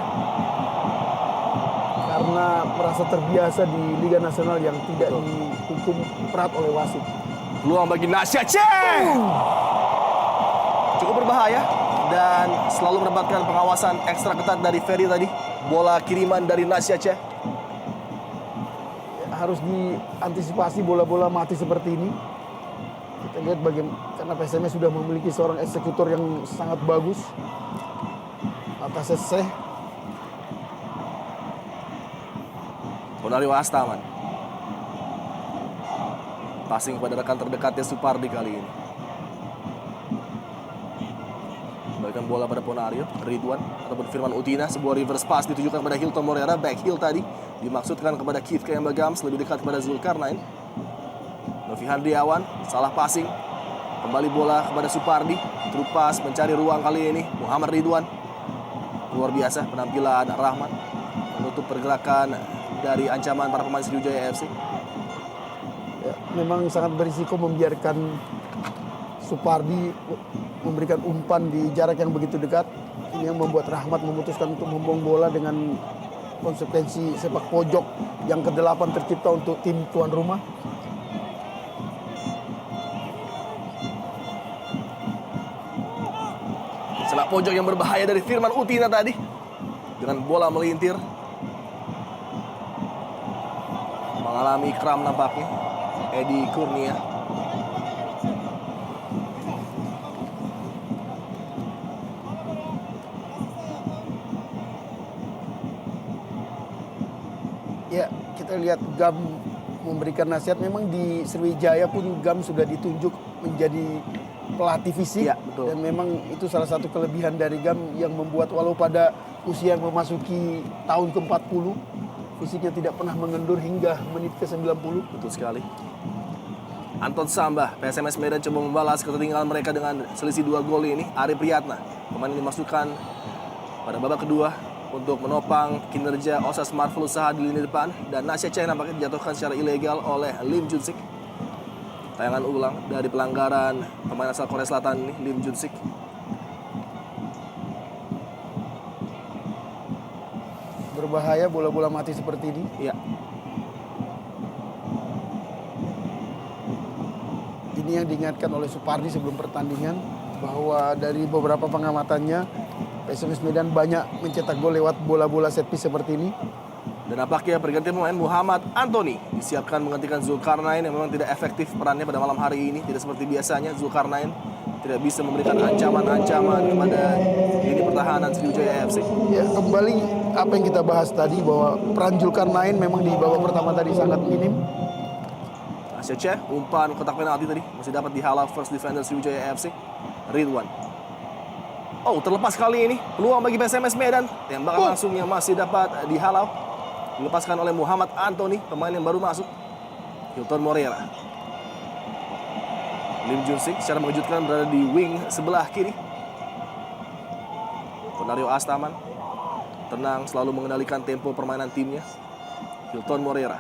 karena merasa terbiasa di Liga Nasional yang tidak dihukum berat oleh wasit. Peluang bagi Nasya Che. Cukup berbahaya dan selalu mendapatkan pengawasan ekstra ketat dari Ferry tadi. Bola kiriman dari Nasya Che. Harus diantisipasi bola-bola mati seperti ini. Kita lihat bagaimana, karena PSMS sudah memiliki seorang eksekutor yang sangat bagus. Atas Seseh. Bonario Astaman. Passing kepada rekan terdekatnya Supardi kali ini. Balikan bola pada Bonario, Ridwan ataupun Firman Utina. Sebuah reverse pass ditujukan kepada Hilton Moreira. Back heel tadi dimaksudkan kepada Keith Kayambagams, lebih dekat kepada Zulkarnain. Novi Handriawan salah passing. Kembali bola kepada Supardi. Terupas mencari ruang kali ini Muhammad Ridwan. Luar biasa penampilan Rahmat menutup pergerakan dari ancaman para pemain Sriwijaya FC. Ya, memang sangat berisiko membiarkan Supardi memberikan umpan di jarak yang begitu dekat. Ini yang membuat Rahmat memutuskan untuk membuang bola dengan konsekuensi sepak pojok yang ke-8 tercipta untuk tim tuan rumah. Sepak pojok yang berbahaya dari Firman Utina tadi dengan bola melintir. Mengalami kram nampaknya Edi Kurnia. Ya, kita lihat Gam memberikan nasihat. Memang di Sriwijaya pun Gam sudah ditunjuk menjadi pelatih fisik. Ya, betul. Dan memang itu salah satu kelebihan dari Gam yang membuat walau pada usia yang memasuki tahun ke-40, fisiknya tidak pernah mengendur hingga menit ke-90. Betul sekali. Anton Sambah, PSMS Medan coba membalas ketertinggalan mereka dengan selisih 2 gol ini. Ari Priyatna, pemain yang dimasukkan pada babak kedua untuk menopang kinerja Osas Marvelous Saha di lini depan. Dan Nasya Che nampaknya dijatuhkan secara ilegal oleh Lim Junsik. Tayangan ulang dari pelanggaran pemain asal Korea Selatan ini, Lim Junsik. Berbahaya bola-bola mati seperti ini. Ya, Ini yang diingatkan oleh Supardi sebelum pertandingan, bahwa dari beberapa pengamatannya PSMS Medan banyak mencetak gol lewat bola-bola set piece seperti ini. dan nampaknya pergantian pemain Muhammad Anthony disiapkan menggantikan Zulkarnain yang memang tidak efektif perannya pada malam hari ini. Tidak seperti biasanya, Zulkarnain tidak bisa memberikan ancaman-ancaman kepada lini pertahanan Sriwijaya FC. Ya, kembali apa yang kita bahas tadi, bahwa peran Zulkarnain memang di babak pertama tadi sangat minim. Nasya Che, umpan kotak penalti tadi masih dapat dihalau first defender Sriwijaya FC, Ridwan. Oh, terlepas kali ini peluang bagi PSMS Medan. Tembakan langsung yang masih dapat dihalau, dilepaskan oleh Muhammad Anthony, pemain yang baru masuk. Hilton Moreira. Lim Junsik secara mengejutkan berada di wing sebelah kiri. Bonario Astaman tenang, selalu mengendalikan tempo permainan timnya. Hilton Moreira.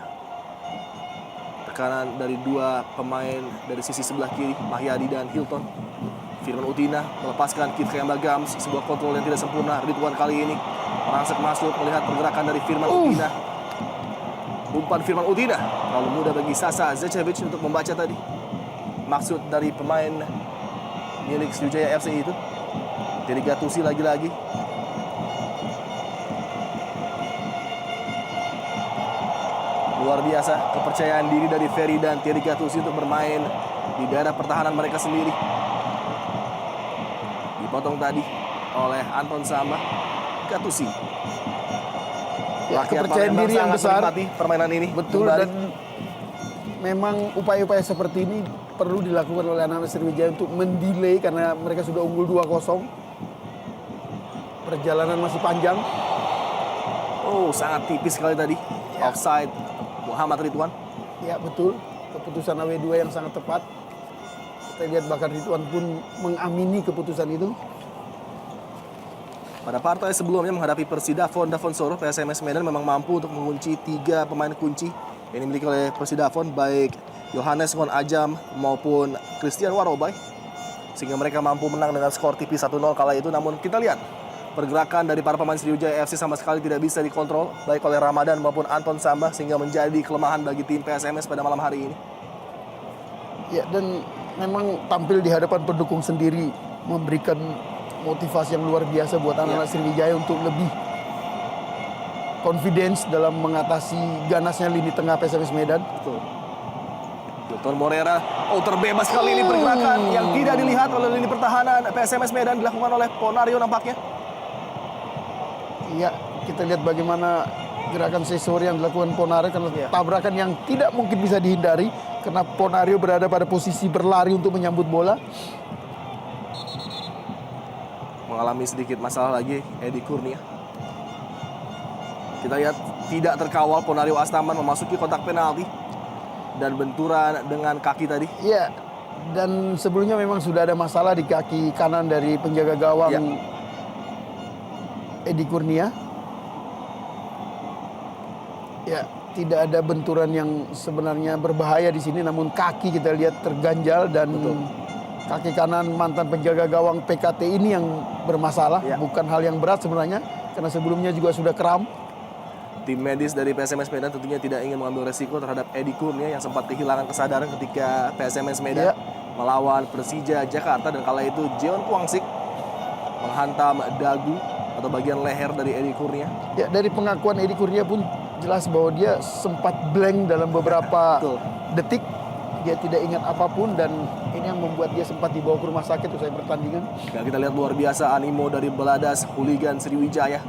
Tekanan dari 2 pemain dari sisi sebelah kiri, Mahyadi dan Hilton. Firman Utina melepaskan Keith Kayambagams, sebuah kontrol yang tidak sempurna. Ridwan kali ini merangsek masuk, melihat pergerakan dari Firman Utina. Umpan Firman Utina terlalu mudah bagi Sasa Zečević untuk membaca tadi maksud dari pemain milik Sriwijaya FC itu. Thierry Gattuso lagi-lagi. Luar biasa kepercayaan diri dari Ferry dan Thierry Gattuso untuk bermain di daerah pertahanan mereka sendiri. Dipotong tadi oleh Anton Sambah. Gattuso. Ya, kepercayaan diri yang besar permainan ini. Betul, kembali. dan memang upaya-upaya seperti ini perlu dilakukan oleh anak-anak Sriwijaya untuk mendelay karena mereka sudah unggul 2-0. Perjalanan masih panjang. Oh, sangat tipis sekali tadi. Ya. Offside Muhammad Ridwan. Ya, betul. Keputusan AW2 yang sangat tepat. Kita lihat bahkan Ridwan pun mengamini keputusan itu. Pada partai sebelumnya menghadapi Persidafon Davonsoro, PSMS Medan memang mampu untuk mengunci 3 pemain kunci yang dimiliki oleh Persidafon, baik Yohanes Ngon Ajam maupun Christian Warobay, sehingga mereka mampu menang dengan skor tipis 1-0 kala itu. Namun kita lihat pergerakan dari para pemain Sriwijaya FC sama sekali tidak bisa dikontrol baik oleh Ramadan maupun Anton Sambah, sehingga menjadi kelemahan bagi tim PSMS pada malam hari ini. Ya, dan memang tampil di hadapan pendukung sendiri memberikan motivasi yang luar biasa buat anak-anak Sriwijaya untuk lebih confidence dalam mengatasi ganasnya lini tengah PSMS Medan. Betul. Hilton Morera, terbebas kali ini pergerakan yang tidak dilihat oleh lini pertahanan PSMS Medan dilakukan oleh Ponario nampaknya. Iya, kita lihat bagaimana gerakan sesori yang dilakukan Ponario karena tabrakan yang tidak mungkin bisa dihindari karena Ponario berada pada posisi berlari untuk menyambut bola. Mengalami sedikit masalah lagi Edi Kurnia. Kita lihat tidak terkawal Ponario Astaman memasuki kotak penalti dan benturan dengan kaki tadi. Iya, dan sebelumnya memang sudah ada masalah di kaki kanan dari penjaga gawang Edi Kurnia. Ya, tidak ada benturan yang sebenarnya berbahaya di sini, namun kaki kita lihat terganjal dan kaki kanan mantan penjaga gawang PKT ini yang bermasalah. Bukan hal yang berat sebenarnya, karena sebelumnya juga sudah kram. Tim medis dari PSMS Medan tentunya tidak ingin mengambil resiko terhadap Edi Kurnia yang sempat kehilangan kesadaran ketika PSMS Medan melawan Persija Jakarta, dan kala itu Jeon Kwangsik menghantam dagu atau bagian leher dari Edi Kurnia. Ya, dari pengakuan Edi Kurnia pun jelas bahwa dia sempat blank dalam beberapa detik. Dia tidak ingat apapun dan ini yang membuat dia sempat dibawa ke rumah sakit usai pertandingan. Dan kita lihat luar biasa animo dari beladas hooligan Sriwijaya.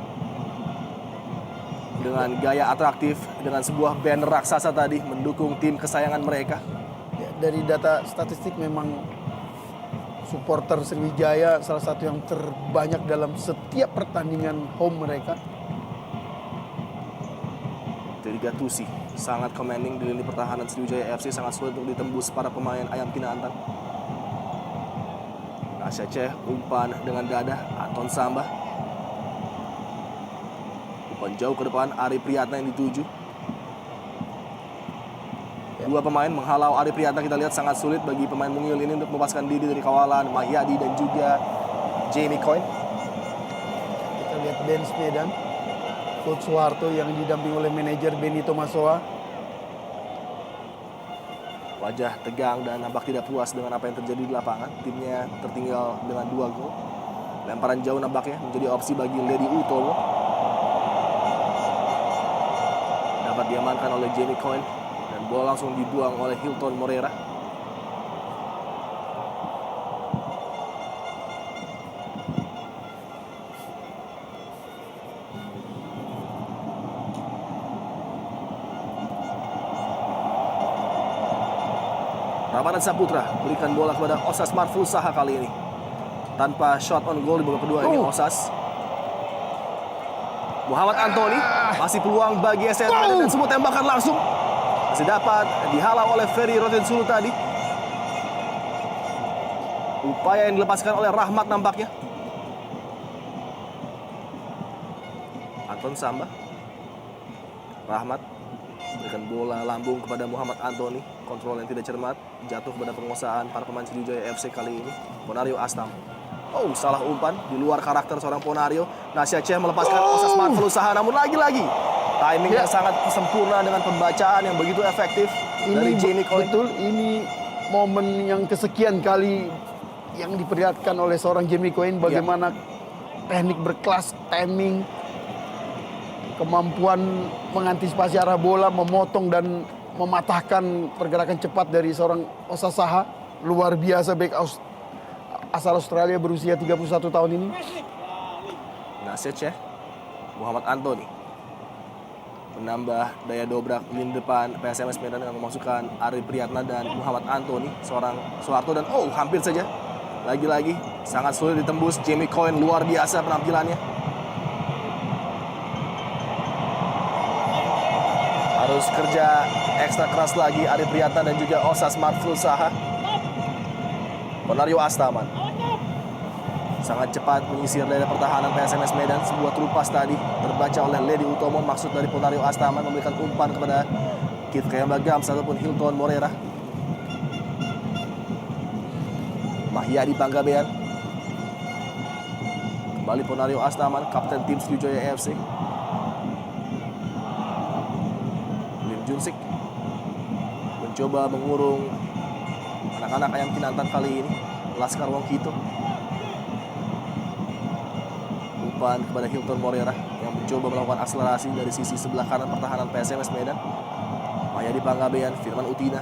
Dengan gaya atraktif, dengan sebuah banner raksasa tadi mendukung tim kesayangan mereka. Ya, dari data statistik memang supporter Sriwijaya salah satu yang terbanyak dalam setiap pertandingan home mereka. Jadi Gattuso sangat commanding di lini pertahanan Sriwijaya FC, sangat sulit untuk ditembus para pemain Ayam Kinantan. Nasya Ceh umpan dengan dada, Anton Samba. Umpan jauh ke depan, Ari Priyatna yang dituju. Dua pemain menghalau Ari Priyatna, kita lihat sangat sulit bagi pemain mungil ini untuk melepaskan diri dari kawalan Mahyadi dan juga Jamie Coyne. Kita lihat bench Medan, Coach Soeharto yang didampingi oleh manajer Benito Masoa. Wajah tegang dan nampak tidak puas dengan apa yang terjadi di lapangan. Timnya tertinggal dengan 2 gol. Lemparan jauh nampaknya menjadi opsi bagi Lady Utomo. Dapat diamankan oleh Jamie Coyne dan bola langsung dibuang oleh Hilton Morera. Ramadan Saputra berikan bola kepada Osas Marful Saha kali ini. Tanpa shot on goal di babak kedua ini Osas. Muhammad Antoni masih peluang bagi SN Medan dan semua tembakan langsung masih dapat dihalau oleh Ferry Rotensulu tadi. Upaya yang dilepaskan oleh Rahmat nampaknya. Anton Samba. Rahmat berikan bola lambung kepada Muhammad Antoni. Kontrol yang tidak cermat jatuh kepada penguasaan para pemain Sriwijaya FC kali ini. Ponario Astam. Salah umpan di luar karakter seorang Ponario. Nasya Ceh melepaskan Osas Marful Saha, namun lagi-lagi timing yang sangat sempurna dengan pembacaan yang begitu efektif dari Jamie Coyne. Betul, ini momen yang kesekian kali yang diperlihatkan oleh seorang Jamie Coyne, bagaimana teknik berkelas, timing, kemampuan mengantisipasi arah bola, memotong dan mematahkan pergerakan cepat dari seorang Osas Saha. Luar biasa back asal Australia berusia 31 tahun ini. Nasya Ceh, Muhammad Antoni menambah daya dobrak lini depan PSMS Medan dengan memasukkan Ari Priyatna dan Muhammad Antoni, seorang Soeharto, dan hampir saja lagi-lagi sangat sulit ditembus. Jamie Coyne luar biasa penampilannya. Harus kerja ekstra keras lagi Ari Priyatna dan juga Osas Marful Saha. Ponario Astaman sangat cepat menyisir dari pertahanan PSMS Medan. Sebuah terupas tadi terbaca oleh Lady Utomo, maksud dari Ponario Astaman memberikan umpan kepada Kit Kayambagam ataupun Hilton Morera. Mahyadi Panggabean. Kembali Ponario Astaman, kapten tim Sriwijaya FC. Lim Junsik mencoba mengurung anak-anak Ayam Kinantan kali ini. Laskar Wongkito. umpan kepada Hilton Moreira yang mencoba melakukan akselerasi dari sisi sebelah kanan pertahanan PSMS Medan. Mahyadi Panggabean, Firman Utina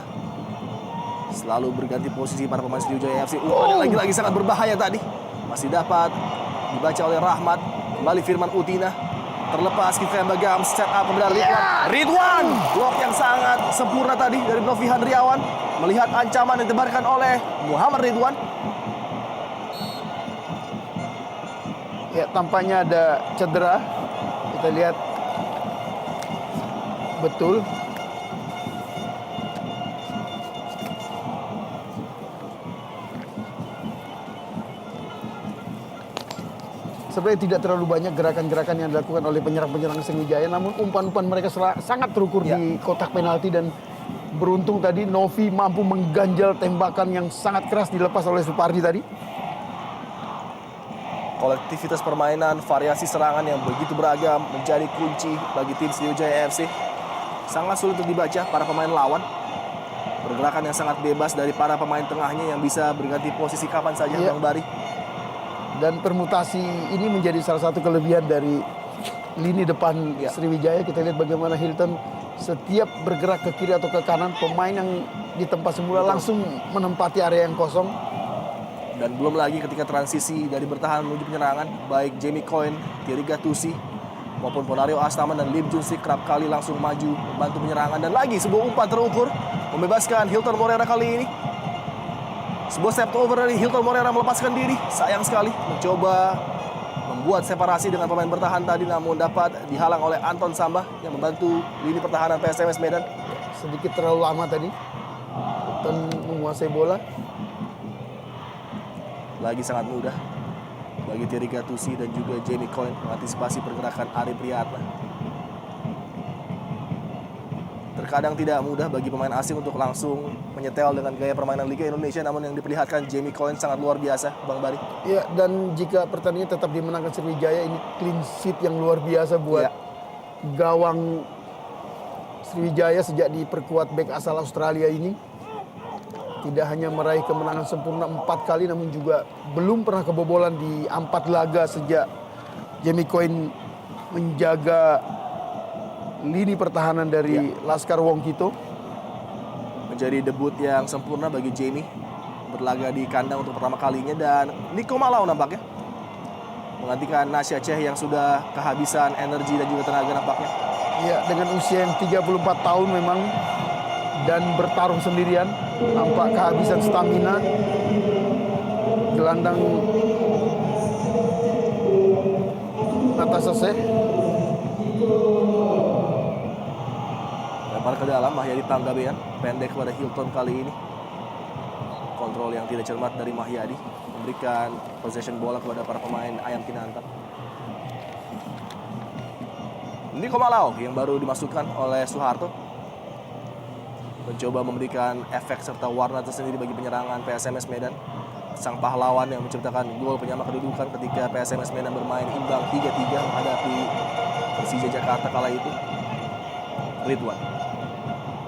selalu berganti posisi para pemain Sriwijaya FC. Lagi-lagi sangat berbahaya tadi. Masih dapat dibaca oleh Rahmat. Kembali Firman Utina. Terlepas kita yang Bagam, set up kepada Ridwan. Ridwan! Blok yang sangat sempurna tadi dari Novi Handriawan. Melihat ancaman yang ditebarkan oleh Muhammad Ridwan. Ya, tampaknya ada cedera. Kita lihat. Betul. Sebenarnya tidak terlalu banyak gerakan-gerakan yang dilakukan oleh penyerang-penyerang Sriwijaya, namun umpan-umpan mereka sangat terukur di kotak penalti, dan beruntung tadi Novi mampu mengganjal tembakan yang sangat keras dilepas oleh Supardi tadi. Kolektivitas permainan, variasi serangan yang begitu beragam menjadi kunci bagi tim Sriwijaya FC. Sangat sulit untuk dibaca para pemain lawan. Pergerakan yang sangat bebas dari para pemain tengahnya yang bisa berganti posisi kapan saja, Bang Bari. Dan permutasi ini menjadi salah satu kelebihan dari lini depan Sriwijaya. Kita lihat bagaimana Hilton setiap bergerak ke kiri atau ke kanan, pemain yang di tempat semula langsung menempati area yang kosong. Dan belum lagi ketika transisi dari bertahan menuju penyerangan, baik Jamie Coyne, Thierry Gattuso maupun Ponario Astaman dan Lim Junsik kerap kali langsung maju membantu penyerangan. Dan lagi sebuah umpan terukur membebaskan Hilton Moreira kali ini. Sebuah step over dari Hilton Moreira melepaskan diri. Sayang sekali mencoba membuat separasi dengan pemain bertahan tadi, namun dapat dihalang oleh Anton Samba yang membantu lini pertahanan PSMS Medan. Sedikit terlalu lama tadi Hilton menguasai bola. Lagi sangat mudah bagi Thierry Gattuso dan juga Jamie Coyne mengantisipasi pergerakan Ari Priyatna. Terkadang tidak mudah bagi pemain asing untuk langsung menyetel dengan gaya permainan Liga Indonesia, namun yang diperlihatkan Jamie Coyne sangat luar biasa, Bang Bari. Ya, dan jika pertandingan tetap dimenangkan Sriwijaya, ini clean sheet yang luar biasa buat gawang Sriwijaya sejak diperkuat bek asal Australia ini. Tidak hanya meraih kemenangan sempurna 4 kali, namun juga belum pernah kebobolan di 4 laga sejak Jamie Coyne menjaga lini pertahanan dari Laskar Wongkito. Menjadi debut yang sempurna bagi Jamie, berlaga di kandang untuk pertama kalinya, dan Niko Malau nampaknya menggantikan Nasya Ceh yang sudah kehabisan energi dan juga tenaga nampaknya. Ya, dengan usia yang 34 tahun memang dan bertarung sendirian, nampak kehabisan stamina. Gelandang Natasha Seh lempar ke dalam, Mahyadi Panggabean pendek kepada Hilton kali ini. Kontrol yang tidak cermat dari Mahyadi memberikan possession bola kepada para pemain Ayam Kinantan. Niko Malau yang baru dimasukkan oleh Soeharto mencoba memberikan efek serta warna tersendiri bagi penyerangan PSMS Medan. Sang pahlawan yang menciptakan gol penyama kedudukan ketika PSMS Medan bermain imbang 3-3 menghadapi Persija Jakarta kala itu. Ridwan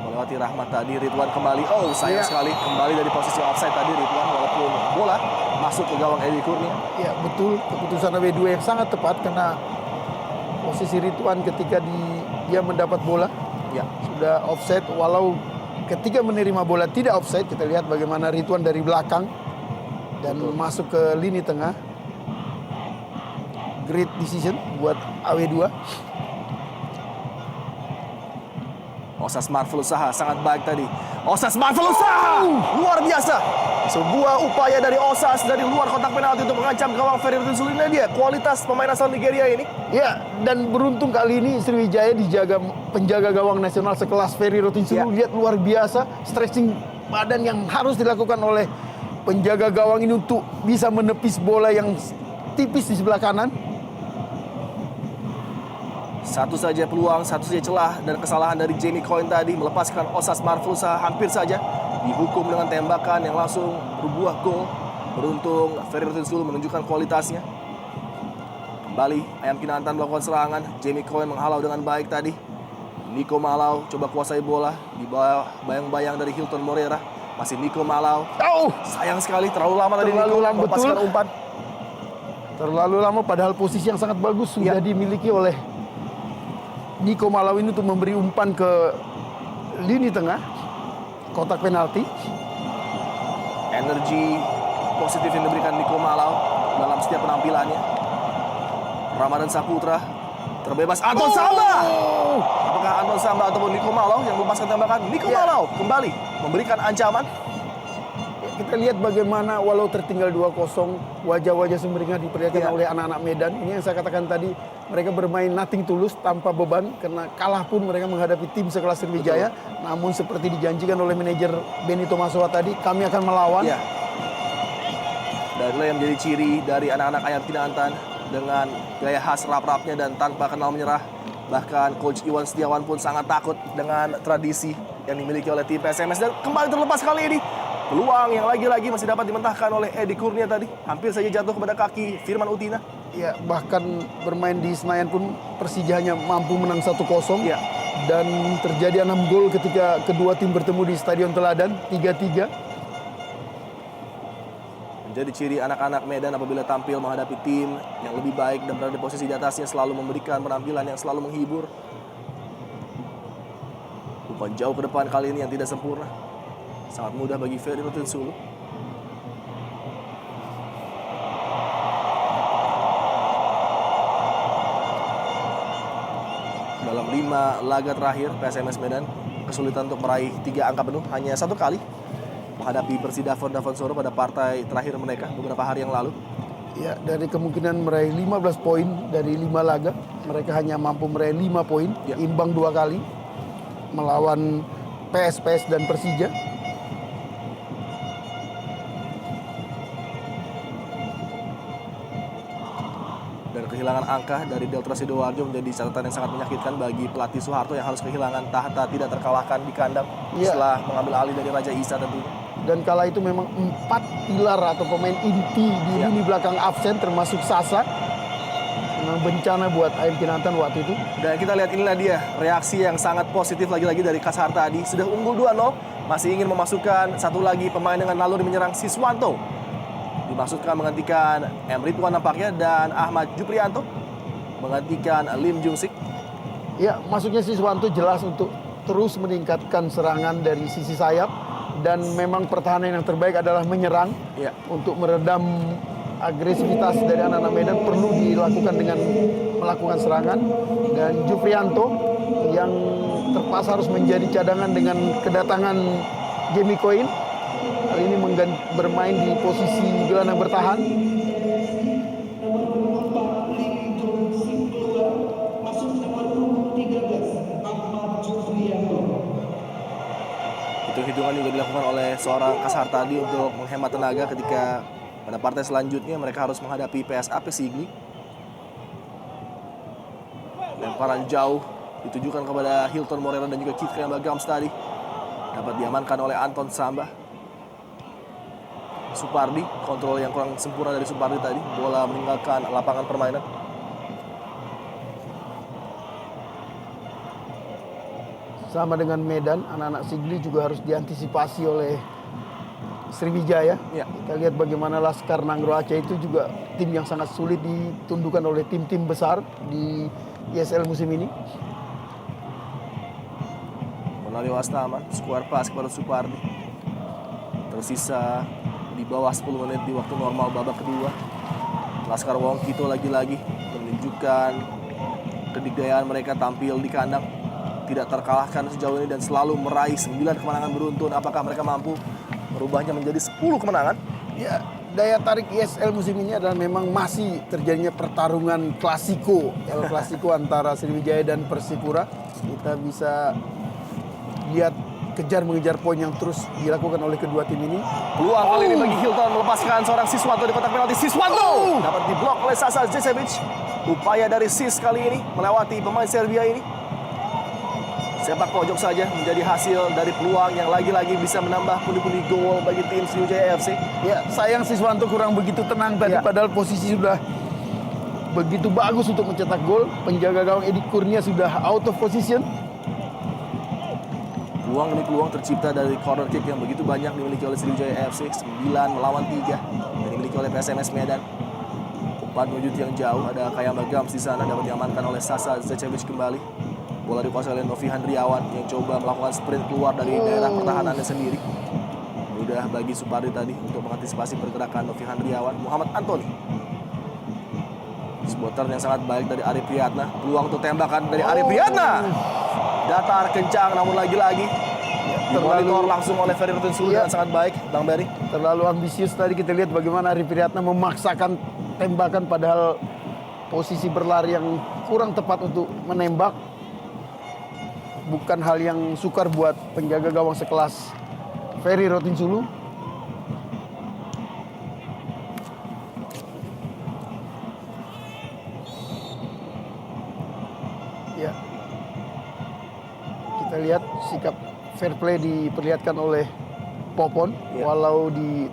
melewati Rahmat tadi, Ridwan kembali. Oh, sayang sekali kembali dari posisi offside tadi Ridwan, walaupun bola masuk ke gawang Edi Kurnia. Ya, betul, keputusan AW2 yang sangat tepat karena posisi Ridwan ketika dia mendapat bola sudah offside, walau ketika menerima bola tidak offside. Kita lihat bagaimana Ridwan dari belakang dan masuk ke lini tengah. Great decision buat AW2. Osas Marvelusaha sangat baik tadi. Osas Marvelusaha luar biasa. Sebuah upaya dari Osas dari luar kotak penalti untuk mengancam gawang Ferry Rotinsulu. Ini dia kualitas pemain asal Nigeria ini. Ya, dan beruntung kali ini Sriwijaya dijaga penjaga gawang nasional sekelas Ferry Rotinsulu. Lihat luar biasa stretching badan yang harus dilakukan oleh penjaga gawang ini untuk bisa menepis bola yang tipis di sebelah kanan. Satu saja peluang, satu saja celah, dan kesalahan dari Jamie Coyne tadi melepaskan Osas Marvelusaha hampir saja dihukum dengan tembakan yang langsung berbuah gol. Beruntung Ferry Rotinsulu menunjukkan kualitasnya. Kembali Ayam Kinantan melakukan serangan. Jamie Coyne menghalau dengan baik tadi. Niko Malau coba kuasai bola di bawah bayang-bayang dari Hilton Moreira. Masih Niko Malau. Sayang sekali terlalu lama tadi Niko melepaskan umpan. Terlalu lama padahal posisi yang sangat bagus sudah dimiliki oleh Niko Malau ini untuk memberi umpan ke lini tengah kotak penalti. Energi positif yang diberikan Niko Malau dalam setiap penampilannya. Ramadan Saputra terbebas. Anton Samba. Apakah Anton Samba ataupun Niko Malau yang melepaskan tembakan? Niko Malau kembali memberikan ancaman. Kita lihat bagaimana walau tertinggal 2-0, wajah-wajah sumringah diperlihatkan oleh anak-anak Medan. Ini yang saya katakan tadi, mereka bermain nothing tulus tanpa beban karena kalah pun mereka menghadapi tim sekelas Sriwijaya. Namun seperti dijanjikan oleh manajer Benny Tomasowa tadi, kami akan melawan. Ya. Dan itulah yang menjadi ciri dari anak-anak Ayam Kinantan dengan gaya khas rap-rapnya dan tanpa kenal menyerah. Bahkan Coach Iwan Setiawan pun sangat takut dengan tradisi yang dimiliki oleh tim PSMS. Dan kembali terlepas kali ini. Peluang yang lagi-lagi masih dapat dimentahkan oleh Edi Kurnia tadi. Hampir saja jatuh kepada kaki Firman Utina. Ya, bahkan bermain di Senayan pun Persija hanya mampu menang 1-0. Ya. Dan terjadi 6 gol ketika kedua tim bertemu di Stadion Teladan, 3-3. Menjadi ciri anak-anak Medan apabila tampil menghadapi tim yang lebih baik dan berada di posisi di atasnya, selalu memberikan penampilan yang selalu menghibur. Umpan jauh ke depan kali ini yang tidak sempurna. Sangat mudah bagi Ferry Rutin Sulu. Dalam 5 laga terakhir, PSMS Medan kesulitan untuk meraih 3 angka penuh hanya 1 kali menghadapi Persidafon Davansoro pada partai terakhir mereka beberapa hari yang lalu. Ya, dari kemungkinan meraih 15 poin dari 5 laga, mereka hanya mampu meraih 5 poin, imbang 2 kali melawan PSPS dan Persija. Dan kehilangan angka dari Delta Sidoarjo menjadi catatan yang sangat menyakitkan bagi pelatih Soeharto yang harus kehilangan tahta tidak terkalahkan di kandang setelah mengambil alih dari Raja Isa tentunya. Dan kala itu memang 4 pilar atau pemain inti di lini belakang absen termasuk Sasa. Memang bencana buat Ayam Kinantan waktu itu. Dan kita lihat inilah dia reaksi yang sangat positif lagi-lagi dari Kasar tadi. Sudah unggul 2-0, masih ingin memasukkan satu lagi pemain dengan naluri menyerang, Siswanto. Dimaksudkan menggantikan M. Ridwan nampaknya dan Ahmad Juprianto menggantikan Lim Jungsik. Ya, masuknya Siswanto jelas untuk terus meningkatkan serangan dari sisi sayap. Dan memang pertahanan yang terbaik adalah menyerang. Untuk meredam agresivitas dari anak-anak Medan perlu dilakukan dengan melakukan serangan. Dan Juprianto yang terpaksa harus menjadi cadangan dengan kedatangan Jamie Coin. Kali ini bermain di posisi gelandang bertahan. Hitung-hitungan juga dilakukan oleh seorang Kasar tadi untuk menghemat tenaga ketika pada partai selanjutnya mereka harus menghadapi PSAP Sigli. Lemparan jauh ditujukan kepada Hilton Morera dan juga Kit Bagams tadi. Dapat diamankan oleh Anton Samba. Supardi, kontrol yang kurang sempurna dari Supardi tadi. Bola meninggalkan lapangan permainan. Sama dengan Medan, anak-anak Sigli juga harus diantisipasi oleh Sriwijaya. Kita lihat bagaimana Laskar Nanggro Aceh itu juga tim yang sangat sulit ditundukkan oleh tim-tim besar di ISL musim ini. Melalui Wastaman, square pass kepada Supardi. Tersisa di bawah 10 menit di waktu normal babak kedua. Laskar Wongkito lagi-lagi menunjukkan kedikdayaan mereka tampil di kandang. Tidak terkalahkan sejauh ini dan selalu meraih 9 kemenangan beruntun. Apakah mereka mampu merubahnya menjadi 10 kemenangan? Ya, daya tarik ISL musim ini adalah memang masih terjadinya pertarungan klasiko. El Klasiko antara Sriwijaya dan Persipura. Kita bisa lihat kejar-mengejar poin yang terus dilakukan oleh kedua tim ini. Peluang kali ini bagi Hilton melepaskan seorang Siswanto di kotak penalti. Siswanto dapat diblok oleh Sasa Zecevic. Upaya dari Sis kali ini melewati pemain Serbia ini. Sepak pojok saja menjadi hasil dari peluang yang lagi-lagi bisa menambah pundi-pundi gol bagi tim Sriwijaya FC. Ya, sayang Siswanto kurang begitu tenang tadi padahal posisi sudah begitu bagus untuk mencetak gol. Penjaga gawang Edi Kurnia sudah out of position. Peluang demi peluang tercipta dari corner kick yang begitu banyak dimiliki oleh Sriwijaya FC. 9 melawan 3 yang dimiliki oleh PSMS Medan. Umpan menuju tiang jauh, ada Kayamba Gams di sana, dapat diamankan oleh Sasa Zecevic kembali. Bola dikuasai oleh Novi Handriawan yang coba melakukan sprint keluar dari daerah pertahanannya sendiri. Mudah bagi Supardi tadi untuk mengantisipasi pergerakan Novi Handriawan. Muhammad Antoni. Sebuah turn yang sangat baik dari Arif Priyatna. Peluang untuk tembakan dari Arif Priyatna. Datar kencang, namun lagi-lagi dimonitor langsung oleh Ferry Rotinsulu dengan sangat baik, Bang Berry. Terlalu ambisius tadi, kita lihat bagaimana Arif Priyatna memaksakan tembakan padahal posisi berlari yang kurang tepat untuk menembak. Bukan hal yang sukar buat penjaga gawang sekelas Ferry Rotinsulu. Ya, kita lihat sikap fair play diperlihatkan oleh Popon. Walau di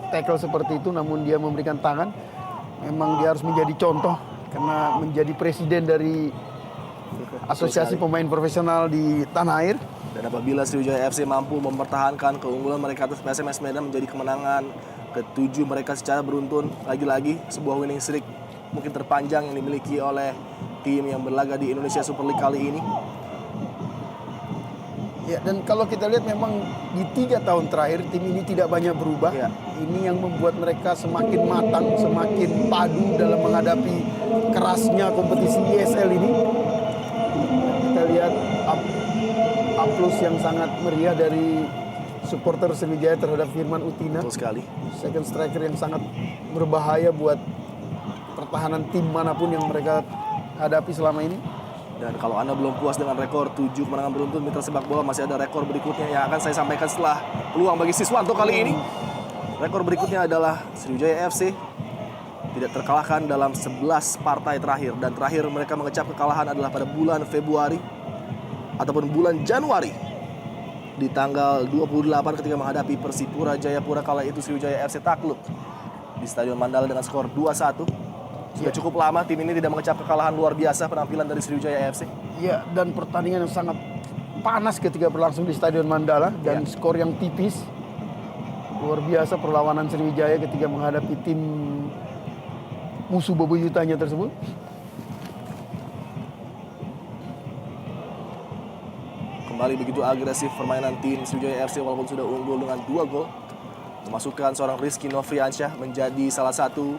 tackle seperti itu, namun dia memberikan tangan. Memang dia harus menjadi contoh karena menjadi presiden dari Asosiasi Pemain Profesional di tanah air. Dan apabila Sriwijaya FC mampu mempertahankan keunggulan mereka atas PSMS Medan menjadi kemenangan ke-7 mereka secara beruntun, lagi-lagi sebuah winning streak mungkin terpanjang yang dimiliki oleh tim yang berlaga di Indonesia Super League kali ini. Ya, dan kalau kita lihat memang di 3 tahun terakhir tim ini tidak banyak berubah. Ya. Ini yang membuat mereka semakin matang, semakin padu dalam menghadapi kerasnya kompetisi ISL ini. Kita lihat aplaus yang sangat meriah dari supporter Sriwijaya terhadap Firman Utina. Betul sekali. Second striker yang sangat berbahaya buat pertahanan tim manapun yang mereka hadapi selama ini. Dan kalau Anda belum puas dengan rekor 7 kemenangan beruntun Mitra Sepak Bola, masih ada rekor berikutnya yang akan saya sampaikan setelah peluang bagi Siswanto kali ini. Rekor berikutnya adalah Sriwijaya FC tidak terkalahkan dalam 11 partai terakhir. Dan terakhir mereka mengecap kekalahan adalah pada bulan Februari ataupun bulan Januari. Di tanggal 28 ketika menghadapi Persipura Jayapura, kala itu Sriwijaya FC takluk di Stadion Mandala dengan skor 2-1. Sudah cukup lama tim ini tidak mengecap kekalahan luar biasa penampilan dari Sriwijaya FC. Ya, dan pertandingan yang sangat panas ketika berlangsung di Stadion Mandala dan skor yang tipis. Luar biasa perlawanan Sriwijaya ketika menghadapi tim musuh bebuyutannya tersebut. Kembali begitu agresif permainan tim Sriwijaya FC walaupun sudah unggul dengan 2 gol. Memasukkan seorang Rizky Nofriansyah menjadi salah satu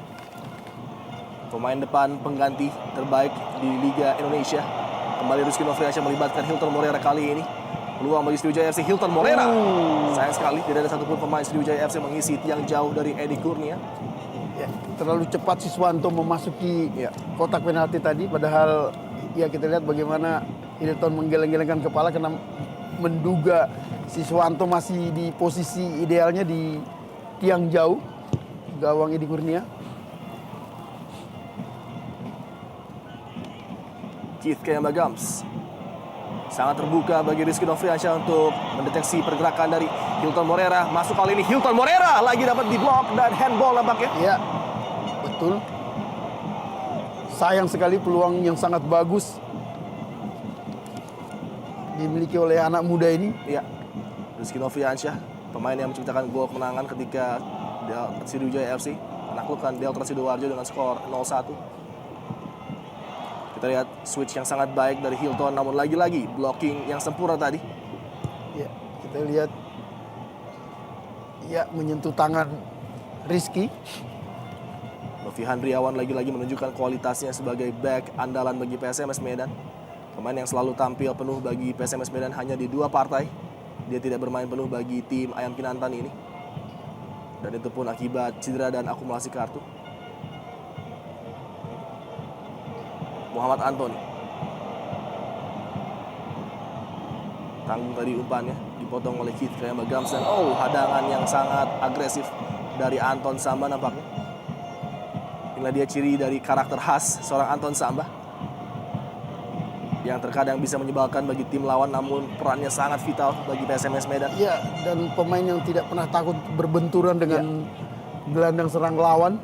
pemain depan pengganti terbaik di Liga Indonesia. Kembali Rizky Nofriansyah melibatkan Hilton Morera kali ini. Peluang bagi Sriwijaya FC, Hilton Morera. Sayang sekali tidak ada satupun pemain Sriwijaya FC mengisi tiang jauh dari Edi Kurnia. Ya, terlalu cepat Siswanto memasuki kotak penalti tadi. Padahal ya kita lihat bagaimana Hilton menggeleng-gelengkan kepala karena menduga Siswanto masih di posisi idealnya di tiang jauh gawang Edi Kurnia. Keith Kayamba Gams sangat terbuka bagi Rizky Nofriansyah untuk mendeteksi pergerakan dari Hilton Morera. Masuk kali ini Hilton Morera lagi dapat diblok dan handball nampaknya. Ya, betul. Sayang sekali peluang yang sangat bagus dimiliki oleh anak muda ini. Iya, Rizky Nofriansyah, pemain yang menciptakan gol kemenangan ketika Sriwijaya FC menaklukkan Delta Sidoarjo dengan skor 0-1. Kita lihat switch yang sangat baik dari Hilton, namun lagi-lagi blocking yang sempurna tadi. Ya, kita lihat ya menyentuh tangan Rizky. Novi Handriawan lagi-lagi menunjukkan kualitasnya sebagai back andalan bagi PSMS Medan. Pemain yang selalu tampil penuh bagi PSMS Medan hanya di 2 partai. Dia tidak bermain penuh bagi tim Ayam Kinantan ini. Dan itu pun akibat cedera dan akumulasi kartu. Muhammad Antoni. Tanggung tadi umpannya, dipotong oleh Keith Kayamba Gams dan hadangan yang sangat agresif dari Anton Samba nampaknya. Inilah dia ciri dari karakter khas seorang Anton Samba yang terkadang bisa menyebalkan bagi tim lawan, namun perannya sangat vital bagi PSMS Medan. Ya, dan pemain yang tidak pernah takut berbenturan dengan gelandang serang lawan.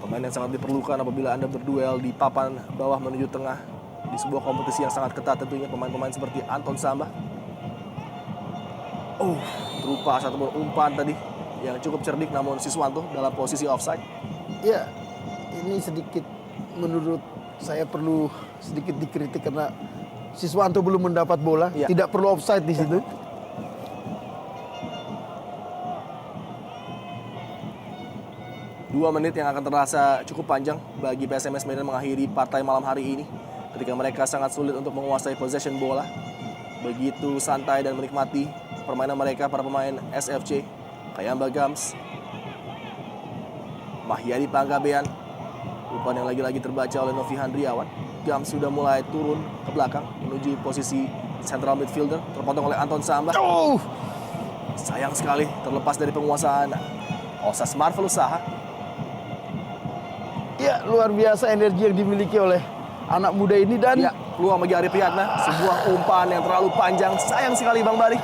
Pemain yang sangat diperlukan apabila Anda berduel di papan bawah menuju tengah di sebuah kompetisi yang sangat ketat tentunya. Pemain-pemain seperti Anton Samba. Berupa satu umpan tadi yang cukup cerdik, namun Siswanto dalam posisi offside. Ya, ini sedikit menurut saya perlu sedikit dikritik karena Siswanto belum mendapat bola, Ya. tidak perlu offside di situ. Dua menit yang akan terasa cukup panjang bagi PSMS Medan mengakhiri partai malam hari ini ketika mereka sangat sulit untuk menguasai possession bola. Begitu santai dan menikmati permainan mereka para pemain SFC. Kayamba Gams, Mahyadi Panggabean, umpan yang lagi-lagi terbaca oleh Novi Handriawan. Gams sudah mulai turun ke belakang menuju posisi central midfielder, terpotong oleh Anton Samba. Sayang sekali terlepas dari penguasaan Osas Marvelous Saha. Ya, luar biasa energi yang dimiliki oleh anak muda ini dan Ya, peluang bagi Ari Priyatna, sebuah umpan yang terlalu panjang. Sayang sekali Bang Bari.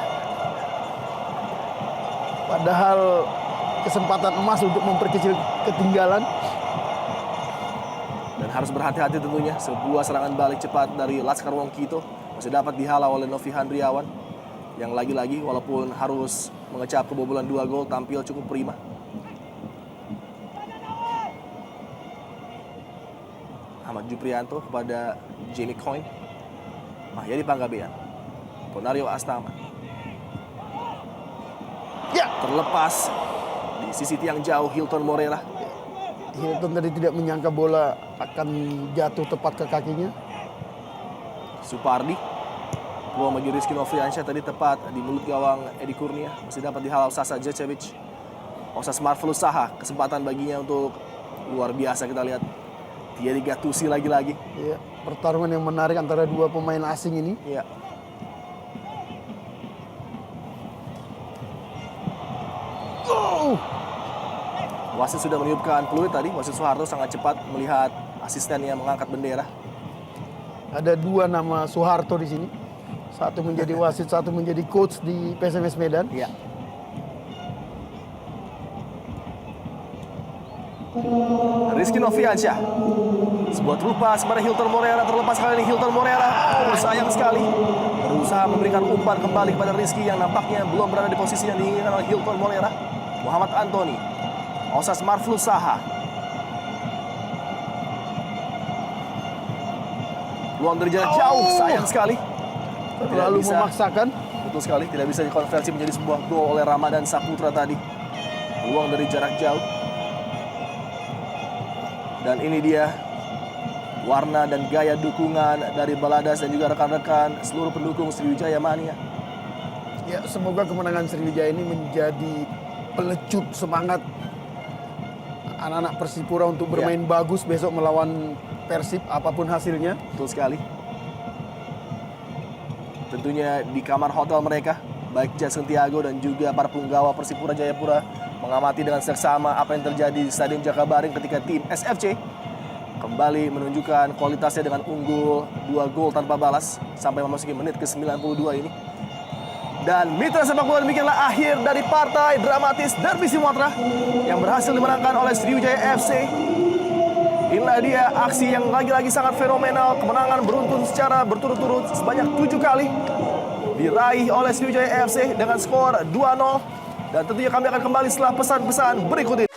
padahal kesempatan emas untuk memperkecil ketinggalan. Dan harus berhati-hati tentunya. Sebuah serangan balik cepat dari Laskar Wongkito masih dapat dihalau oleh Novi Handriawan. Yang lagi-lagi walaupun harus mengecap kebobolan 2 gol, tampil cukup prima. Ahmad Juprianto kepada Jamie Coyne. Mahyadi Panggabean. Ponario Astama. Ya, Terlepas di sisi tiang jauh Hilton Morera. Hilton tadi tidak menyangka bola akan jatuh tepat ke kakinya. Supardi. Peluang bagi Rizky Novriansyah tadi tepat di mulut gawang Edi Kurnia. Masih dapat dihalau Sasa Zečević. Osas Marvelous Saha. Kesempatan baginya untuk luar biasa kita lihat. Thierry Gattuso lagi-lagi. Ya, pertarungan yang menarik antara dua pemain asing ini. Ya. Wasit sudah meniupkan peluit tadi. Wasit Soeharto sangat cepat melihat asistennya mengangkat bendera. Ada dua nama Soeharto di sini. Satu menjadi wasit, satu menjadi coach di PSMS Medan. Ya. Rizky Novriansyah. Sebuah terupas kepada Hilton Morera. Terlepas kali ini Hilton Morera. Oh, sayang sekali. Berusaha memberikan umpan kembali kepada Rizky yang nampaknya belum berada di posisi yang diinginkan oleh Hilton Morera. Muhammad Antoni. Osas Marvelous Saha. Peluang dari jarak jauh. Sayang sekali. Terlalu memaksakan. Betul sekali. Tidak bisa dikonversi menjadi sebuah gol oleh Ramadan Saputra tadi. Peluang dari jarak jauh. Dan ini dia warna dan gaya dukungan dari Baladas dan juga rekan-rekan seluruh pendukung Sriwijaya Mania. Ya, semoga kemenangan Sriwijaya ini menjadi pelecut semangat anak-anak Persipura untuk bermain bagus besok melawan Persib apapun hasilnya. Betul sekali. Tentunya di kamar hotel mereka, baik Jason Tiago dan juga para punggawa Persipura Jayapura mengamati dengan seksama apa yang terjadi di Stadion Jakabaring ketika tim SFC kembali menunjukkan kualitasnya dengan unggul 2 gol tanpa balas sampai memasuki menit ke-92 ini. Dan mitra sepak bola, demikianlah akhir dari partai dramatis Derby Sumatera yang berhasil dimenangkan oleh Sriwijaya FC. Inilah dia aksi yang lagi-lagi sangat fenomenal, kemenangan beruntun secara berturut-turut sebanyak 7 kali diraih oleh Sriwijaya FC dengan skor 2-0. Dan tentunya kami akan kembali setelah pesan-pesan berikut ini.